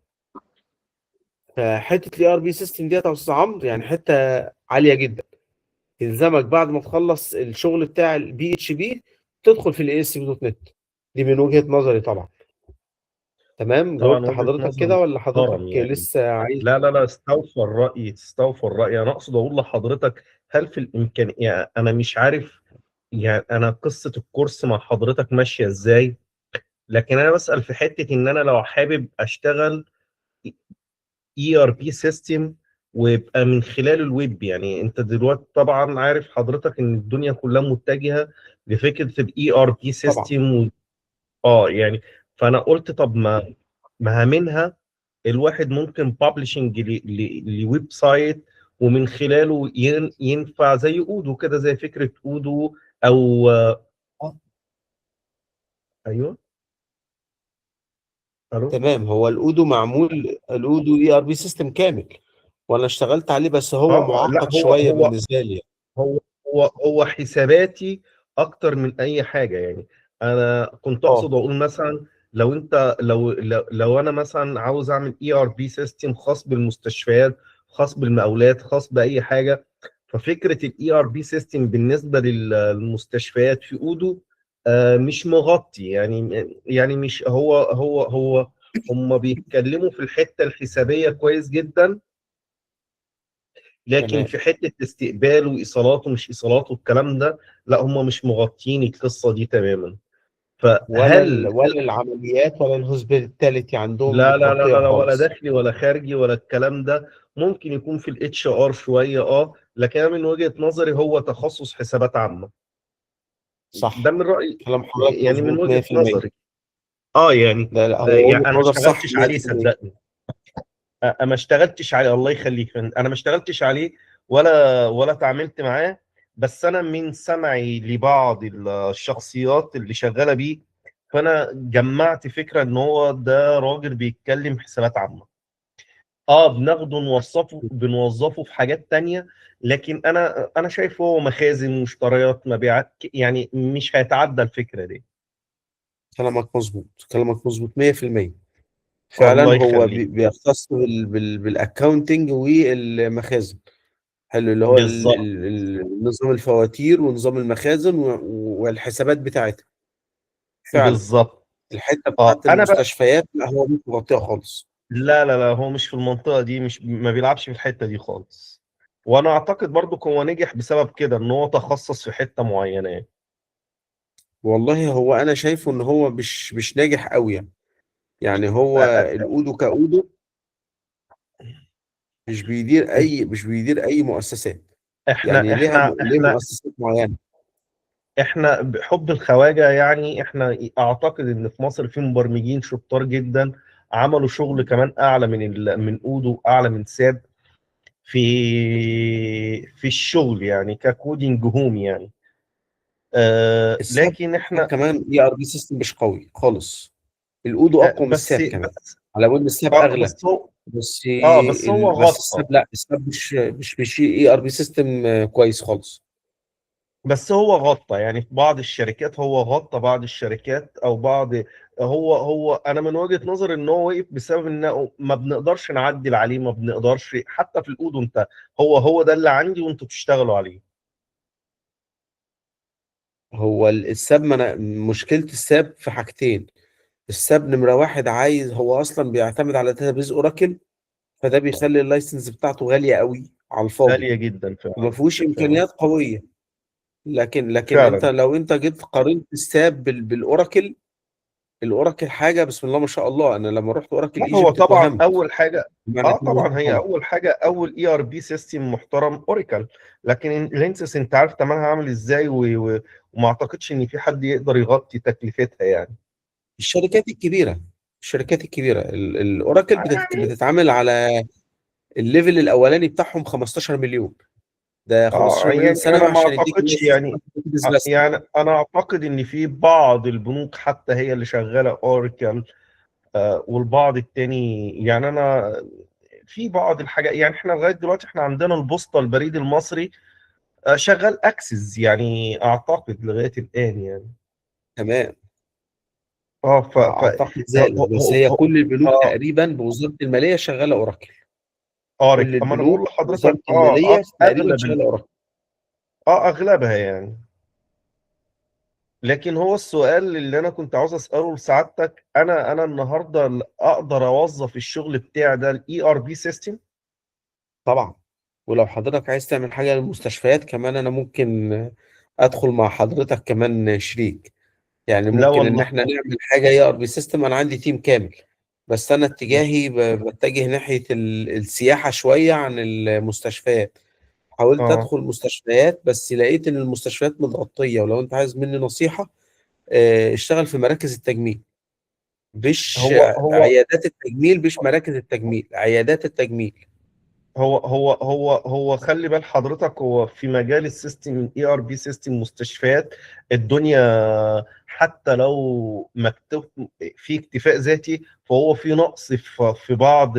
Speaker 1: فحته الاي ار بي سيستم ديت يا استاذ عمرو يعني حته عاليه جدا، تلزمك بعد ما تخلص الشغل بتاع البي اتش بي تدخل في الاي اس بي دوت نت. دي من وجهه نظري طبعا. تمام.
Speaker 3: طبعا
Speaker 1: جاوبت
Speaker 3: وجهة
Speaker 1: حضرتك
Speaker 3: نظر
Speaker 1: كده ولا
Speaker 3: محترم
Speaker 1: حضرتك
Speaker 3: يعني.
Speaker 1: لسه عايز؟
Speaker 3: لا لا لا، استوفى الرأي، استوفى الرأي. أنا أقصد أقول لحضرتك، هل في الإمكان، يعني أنا مش عارف، يعني أنا قصة الكورس مع حضرتك ماشية إزاي، لكن أنا بسأل في حتة إن أنا لو حابب أشتغل اي ار بي سيستم ويبقى من خلال الويب. يعني انت دلوقتي طبعا عارف حضرتك ان الدنيا كلها متجهه لفكره الاي ار بي
Speaker 1: طبعا.
Speaker 3: سيستم. اه يعني، فانا قلت طب ما منها الواحد ممكن بابلشنج لويب سايت، ومن خلاله ينفع زي اودو كده، زي فكره اودو، او ايوه. الو.
Speaker 1: تمام. هو الاودو معمول، الاودو اي ار بي سيستم كامل، وانا اشتغلت عليه بس هو
Speaker 3: لا،
Speaker 1: معقد
Speaker 3: هو
Speaker 1: شويه
Speaker 3: هو
Speaker 1: بالنسبه لي.
Speaker 3: هو حساباتي اكتر من اي حاجه يعني. انا كنت
Speaker 1: اه
Speaker 3: اقصد اقول مثلا، لو انت لو انا مثلا عاوز اعمل اي ار بي سيستم خاص بالمستشفيات، خاص بالمقاولات، خاص باي حاجه، ففكره الاي ار بي سيستم بالنسبه للمستشفيات في اودو مش مغطي يعني مش هو هم بيتكلموا في الحته الحسابيه كويس جدا، لكن
Speaker 1: تمام.
Speaker 3: في حته استقبال وايصالات ومش ايصالات والكلام ده، لا هم مش مغطين القصه دي تماما. فهل
Speaker 1: ولا العمليات ولا الهوسبيتاليتي عندهم
Speaker 3: لا لا لا
Speaker 1: متغطيه
Speaker 3: لا لا، ولا
Speaker 1: خالص.
Speaker 3: داخلي ولا خارجي ولا الكلام ده. ممكن يكون في الاتش ار شويه، لكن أنا من وجهه نظري هو تخصص حسابات عامه. ده
Speaker 1: صح.
Speaker 3: من رايي،
Speaker 1: كلام حضرتك
Speaker 3: يعني من
Speaker 1: مظبوط
Speaker 3: وجهه
Speaker 1: 100%.
Speaker 3: نظري. يعني
Speaker 1: لا لا، هو
Speaker 3: يعني
Speaker 1: وجهة
Speaker 3: انا ما
Speaker 1: نظر صح
Speaker 3: اشتغلتش عليه
Speaker 1: 100%.
Speaker 3: صدقني. ما اشتغلتش عليه، الله يخليك، انا ما اشتغلتش عليه ولا تعاملت معاه. بس انا من سمعي لبعض الشخصيات اللي شغاله بيه، فانا جمعت فكره ان هو ده راجل بيتكلم حسابات عامه. بناخده بنوظفه في حاجات تانية، لكن انا شايف هو مخازن، مشتريات، مبيعات، يعني مش هيتعدى الفكره دي.
Speaker 1: كلامك مظبوط، كلامك مظبوط 100%.
Speaker 3: الله
Speaker 1: فعلا هو
Speaker 3: يخليك.
Speaker 1: بيختص بالاكاونتنج والمخازن. حلو. اللي هو
Speaker 3: بالظبط.
Speaker 1: نظام الفواتير ونظام المخازن والحسابات بتاعتها. فعلا.
Speaker 3: بالظبط.
Speaker 1: الحته بتاعت
Speaker 3: انا بقى،
Speaker 1: المستشفيات لا، هو مش مغطيها خالص.
Speaker 3: لا لا لا، هو مش في المنطقة دي، مش ما بيلعبش في الحتة دي خالص. وانا اعتقد برضو هو نجح بسبب كده، ان هو تخصص في حتة معينة يعني.
Speaker 1: والله هو انا شايفه ان هو مش ناجح قوي يعني. يعني هو
Speaker 3: أ- أ-
Speaker 1: الاودو كاودو مش بيدير اي مؤسسات. يعني
Speaker 3: احنا
Speaker 1: ليها
Speaker 3: احنا
Speaker 1: ليه
Speaker 3: احنا
Speaker 1: مؤسسات معينه.
Speaker 3: احنا بحب الخواجة يعني، احنا اعتقد ان في مصر في مبرمجين شطار جدا، عملوا شغل كمان اعلى من اودو، اعلى من ساب في الشغل يعني، ككودينج هوم يعني.
Speaker 1: الساب
Speaker 3: لكن احنا
Speaker 1: كمان اي ار بي سيستم مش قوي خالص. الاودو اقوى من
Speaker 3: بس
Speaker 1: الساب كمان،
Speaker 3: بس
Speaker 1: على ان الساب
Speaker 3: اه
Speaker 1: اغلى.
Speaker 3: بس هو
Speaker 1: بس
Speaker 3: بس هو
Speaker 1: بس
Speaker 3: غطى.
Speaker 1: الساب لا، الساب مش اي ار بي سيستم كويس خالص.
Speaker 3: بس هو غطى يعني في بعض الشركات، هو غطى بعض الشركات او بعض. هو انا من وجهة نظري ان هو وقف بسبب ان ما بنقدرش نعدل عليه، ما بنقدرش حتى في الاودو. انت هو ده اللي عندي وانتوا تشتغلوا عليه.
Speaker 1: هو الساب مشكلة الساب في حاجتين. الساب نمرة واحد هو أصلا بيعتمد على داتابيز أوراكل، فده بيخلي اللايسنس بتاعته غالية قوي على الفاضي
Speaker 3: غاليه جدا
Speaker 1: وما
Speaker 3: فعلا.
Speaker 1: فيهوش
Speaker 3: فعلا.
Speaker 1: إمكانيات قوية. لكن انت
Speaker 3: فعلا.
Speaker 1: لو انت جيت قارنت الساب بالاوراكل، الاوراكل حاجه بسم الله ما شاء الله. انا لما رحت اوراكل
Speaker 3: لا هو
Speaker 1: ايجيبت
Speaker 3: طبعا
Speaker 1: اتوهمت
Speaker 3: اول حاجه،
Speaker 1: بمعنى
Speaker 3: اه
Speaker 1: كلمه
Speaker 3: طبعا هي
Speaker 1: اتوهمت.
Speaker 3: اول حاجه، اول اي ار بي سيستم محترم اوراكل. لكن لينسس انت عارف ثمنها عامل ازاي، وما اعتقدش ان في حد يقدر يغطي تكلفتها يعني.
Speaker 1: الشركات الكبيره، الاوراكل
Speaker 3: يعني
Speaker 1: بتتعامل على الليفل الاولاني بتاعهم 15 مليون. ده 15 مليون
Speaker 3: يعني
Speaker 1: سنوي
Speaker 3: انا ما
Speaker 1: عشان يديك
Speaker 3: اعتقدش
Speaker 1: اللايسنس
Speaker 3: يعني،
Speaker 1: بتاعت الداتابيز بس.
Speaker 3: يعني انا اعتقد ان في بعض البنوك حتى هي اللي شغاله اوراكل، والبعض التاني يعني انا في بعض الحاجات، يعني احنا لغايه دلوقتي احنا عندنا البوسطه البريد المصري شغال اكسس يعني اعتقد لغايه الان يعني.
Speaker 1: تمام.
Speaker 3: اه
Speaker 1: اعتقد ذلك، بس هي كل البنوك
Speaker 3: اه
Speaker 1: تقريبا بوزاره الماليه شغاله اوراكل. كل
Speaker 3: اوريك، اما انا بقول
Speaker 1: البنوك
Speaker 3: لحضرتك
Speaker 1: بوزاره الماليه تقريبا
Speaker 3: اغلب
Speaker 1: شغاله اوراكل.
Speaker 3: اغلبها يعني. لكن هو السؤال اللي انا كنت عاوز اساله لسعادتك، انا النهارده اقدر اوظف الشغل بتاعي ده الاي ار بي سيستم؟
Speaker 1: طبعا. ولو حضرتك عايز تعمل حاجة للمستشفيات كمان، أنا ممكن أدخل مع حضرتك كمان شريك. يعني
Speaker 3: لا
Speaker 1: ممكن إن
Speaker 3: والله.
Speaker 1: إحنا نعمل حاجة اي ار بي سيستم. أنا عندي تيم كامل، بس أنا اتجاهي بتجه ناحية السياحة شوية عن المستشفيات. حاولت
Speaker 3: اه
Speaker 1: أدخل مستشفيات بس لقيت إن المستشفيات متغطية. ولو أنت عايز مني نصيحة، اشتغل في مراكز التجميل، مش
Speaker 3: هو هو
Speaker 1: عيادات التجميل، مش مراكز التجميل، عيادات التجميل.
Speaker 3: هو خلي بال حضرتك، هو في مجال السيستم الاي ار بي سيستم مستشفيات الدنيا، حتى لو مكتوب في اكتفاء ذاتي، فهو في نقص في بعض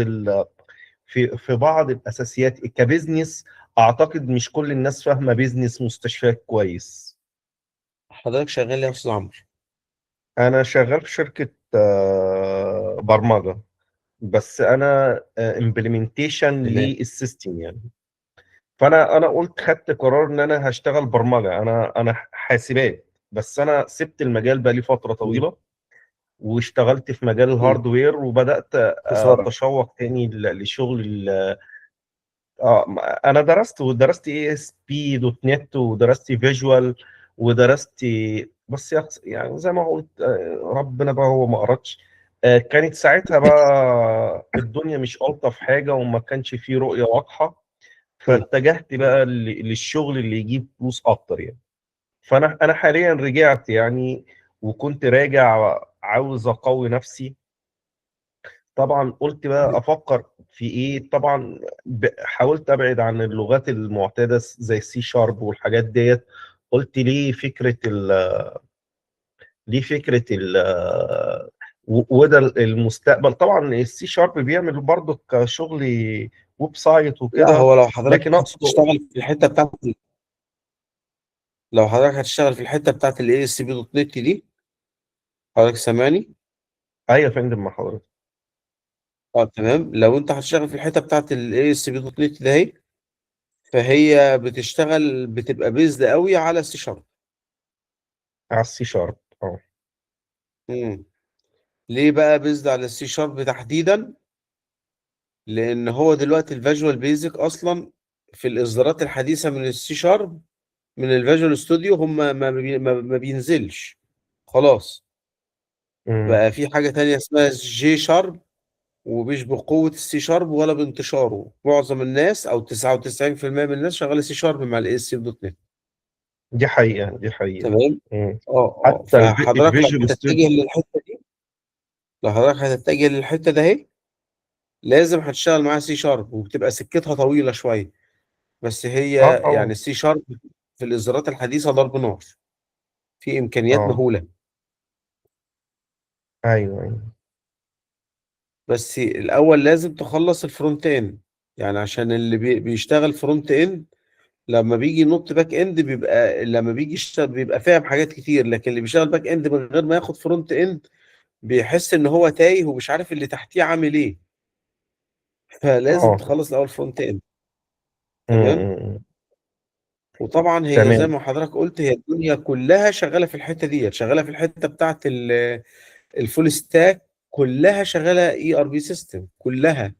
Speaker 3: في بعض الاساسيات كبزنس. اعتقد مش كل الناس فاهمه بيزنس مستشفيات كويس.
Speaker 1: حضرتك شغال إيه يا أستاذ عمرو؟
Speaker 3: انا شغال في شركه برمجه، بس انا امبلمنتيشن
Speaker 1: تمام.
Speaker 3: للسيستم يعني. فانا قلت خدت قرار ان انا هشتغل برمجه. انا حاسبات، بس انا سبت المجال بقالي فتره
Speaker 1: مم.
Speaker 3: طويله، واشتغلت في مجال
Speaker 1: مم.
Speaker 3: الهاردوير، وبدات
Speaker 1: خسارة.
Speaker 3: اتشوق تاني لشغل اه انا ودرست اي اس بي دوت نت، ودرست فيجوال، ودرست، بس يعني زي ما قلت ربنا بقى هو ما اردش. كانت ساعتها بقى الدنيا مش الطف حاجه، وما كانش فيه رؤيه واضحه،
Speaker 1: مم.
Speaker 3: فاتجهت بقى للشغل اللي يجيب فلوس اكتر يعني. فانا حاليا رجعت يعني، وكنت راجع عاوز اقوي نفسي. طبعا قلت بقى افكر في ايه. طبعا حاولت ابعد عن اللغات المعتاده زي السي شارب والحاجات ديت. قلت ليه فكره وده المستقبل. طبعا السي شارب بيعمل برضه كشغل ويب سايت
Speaker 1: لا،
Speaker 3: وكده،
Speaker 1: هو لو حضرتك
Speaker 3: لكن اقصد.
Speaker 1: هتشتغل في الحته بتاعت لو حضرتك هتشتغل في الحته بتاعت الاي اس بي دوت نت دي، حضرتك سامعني؟
Speaker 3: ايوه يا فندم مع حضرتك.
Speaker 1: اه تمام. لو انت هتشتغل في الحته بتاعت الاي اس بي دوت نت ده هي، فهي بتبقى بيزد قوي على السي شارب.
Speaker 3: على السي شارب اه.
Speaker 1: ليه بقى بيزد على السي شارب تحديدا؟ لان هو دلوقتي الفيجوال بيزك اصلا في الاصدارات الحديثه من السي شارب، من الفيجوال ستوديو، هم ما بينزلش خلاص.
Speaker 3: امم.
Speaker 1: بقى في حاجة تانية اسمها جي شارب، ومش بقوة السي شارب ولا بانتشاره. معظم الناس أو 99% من الناس شغالة سي شارب مع الاي اس دوت نت.
Speaker 3: دي حقيقه، دي حقيقه.
Speaker 1: تمام.
Speaker 3: امم.
Speaker 1: اه
Speaker 3: حتى
Speaker 1: فحضرتك لو
Speaker 3: الفيجوال
Speaker 1: هتتجه
Speaker 3: ستوديو.
Speaker 1: للحتة دي، لو حضرتك هتتجه للحتة ده اهي، لازم هتشتغل معاها سي شارب، وبتبقى سكتها طويلة شوية. بس هي
Speaker 3: اه
Speaker 1: يعني
Speaker 3: طبعا.
Speaker 1: السي شارب في الإصدارات الحديثة ضرب نار، في إمكانيات
Speaker 3: اه
Speaker 1: مهولة.
Speaker 3: ايوه ايوه.
Speaker 1: بس الأول لازم تخلص الفرونت إند. يعني عشان اللي بيشتغل فرونت إند لما بيجي ينط باك إند، بيبقى لما بيجي يشتغل بيبقى فاهم حاجات كتير. لكن اللي بيشتغل باك إند من غير ما ياخد فرونت إند، بيحس إن هو تايه ومش عارف اللي تحتيه عامل إيه. فلازم
Speaker 3: اه.
Speaker 1: تخلص الأول فرونت إند. تمام.
Speaker 3: امم.
Speaker 1: وطبعا هي زي
Speaker 3: تمام.
Speaker 1: ما حضرتك قلت، هي الدنيا كلها شغاله في الحته ديت، شغاله في الحته بتاعت الفول ستاك، كلها شغاله اي ار بي سيستم كلها.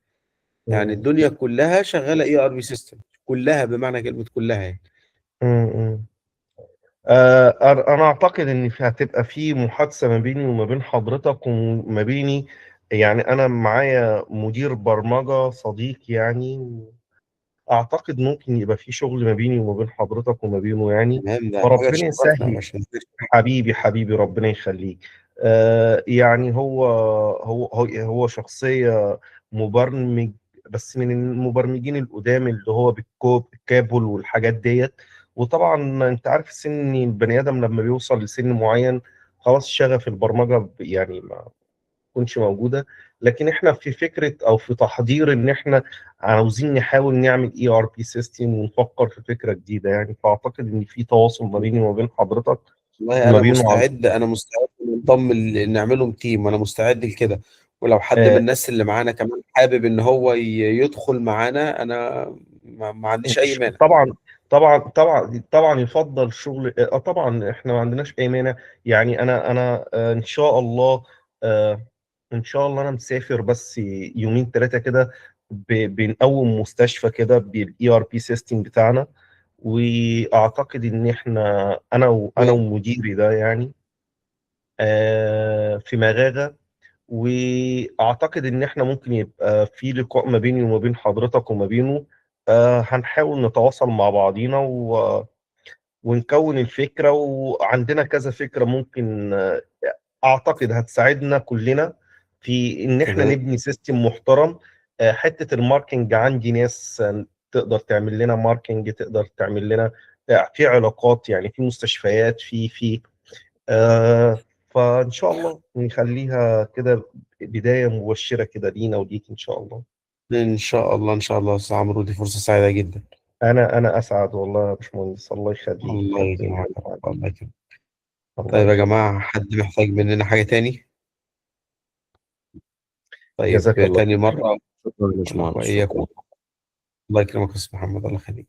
Speaker 1: يعني
Speaker 3: مم.
Speaker 1: الدنيا كلها شغاله اي ار بي سيستم كلها، بمعنى كلمه كلها يعني.
Speaker 3: مم. انا اعتقد ان هتبقى في محادثه ما بيني وما بين حضرتك وما بيني. يعني انا معايا مدير برمجه صديق يعني، اعتقد ممكن يبقى في شغل ما بيني وما بين حضرتك وما بينه يعني.
Speaker 1: تمام، ده حاجه
Speaker 3: فربنا
Speaker 1: تشرفنا يا
Speaker 3: يسهل.
Speaker 1: باشا.
Speaker 3: حبيبي حبيبي، ربنا يخليك. يعني هو شخصية مبرمج، بس من المبرمجين القدام اللي هو بالكابل والحاجات ديت. وطبعا انت عارف سن البني ادم لما بيوصل لسن معين خلاص شغف البرمجة يعني ما تكونش موجودة. لكن احنا في فكرة او في تحضير ان احنا عاوزين نحاول نعمل اي ار بي سيستم ونفكر في فكرة جديدة يعني. فاعتقد ان في تواصل ما بيني وما بين حضرتك
Speaker 1: والله
Speaker 3: وما
Speaker 1: انا
Speaker 3: بينه على
Speaker 1: مستعد، انا مستعد ننضم نعملهم تيم، انا مستعد لكده. ولو حد من
Speaker 3: آه،
Speaker 1: الناس اللي معانا كمان حابب ان هو يدخل معانا، انا ما عنديش اي مانع.
Speaker 3: طبعا طبعا يفضل شغل. طبعا احنا ما عندناش اي مانع. يعني انا ان شاء الله، آه، ان شاء الله انا مسافر بس يومين ثلاثه كده، بنقوم مستشفى كده بالاي ار بي سيستم بتاعنا. واعتقد ان احنا انا
Speaker 1: تمام.
Speaker 3: ومديري ده يعني في مغاغه. واعتقد ان احنا ممكن يبقى في لقاء ما بيني وما بين حضرتك وما بينه. هنحاول نتواصل مع بعضينا ونكون الفكرة. وعندنا كذا فكرة ممكن اعتقد هتساعدنا كلنا في ان احنا
Speaker 1: تمام.
Speaker 3: نبني سيستم محترم. حتة الماركينج عندي ناس تقدر تعمل لنا ماركينج، تقدر تعمل لنا في علاقات يعني في مستشفيات فإن شاء الله نخليها كده بداية مبشرة كده لينا وليك إن شاء الله.
Speaker 1: ان شاء الله، ان شاء الله يا استاذ عمرو، دي فرصه سعيده جدا.
Speaker 3: أنا أسعد والله يا باشمهندس، الله يخليك،
Speaker 1: الله
Speaker 3: ربنا
Speaker 1: يكرمك يا
Speaker 3: يبارك
Speaker 1: رب،
Speaker 3: معاك.
Speaker 1: الله يكرمك.
Speaker 3: الله
Speaker 1: طيب يا
Speaker 3: يخليك.
Speaker 1: جماعه، حد محتاج مننا حاجه تاني؟
Speaker 3: جزاك
Speaker 1: طيب
Speaker 3: الله
Speaker 1: تاني
Speaker 3: خير.
Speaker 1: مره.
Speaker 2: شكرا يا
Speaker 1: الله
Speaker 2: باشمهندس،
Speaker 1: واياكم.
Speaker 2: شكرا.
Speaker 1: الله يكرمك يا استاذ محمد، الله يخليك.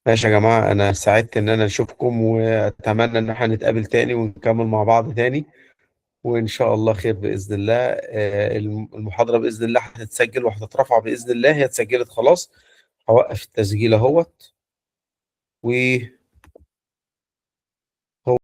Speaker 1: ماشي يا جماعة، أنا سعدت إن أنا أشوفكم، وأتمنى إن احنا نتقابل تاني ونكمل مع بعض تاني، وإن شاء الله خير بإذن الله. المحاضرة بإذن الله هتتسجل وهتترفع بإذن الله، هي اتسجلت خلاص. هوقف التسجيل أهوت.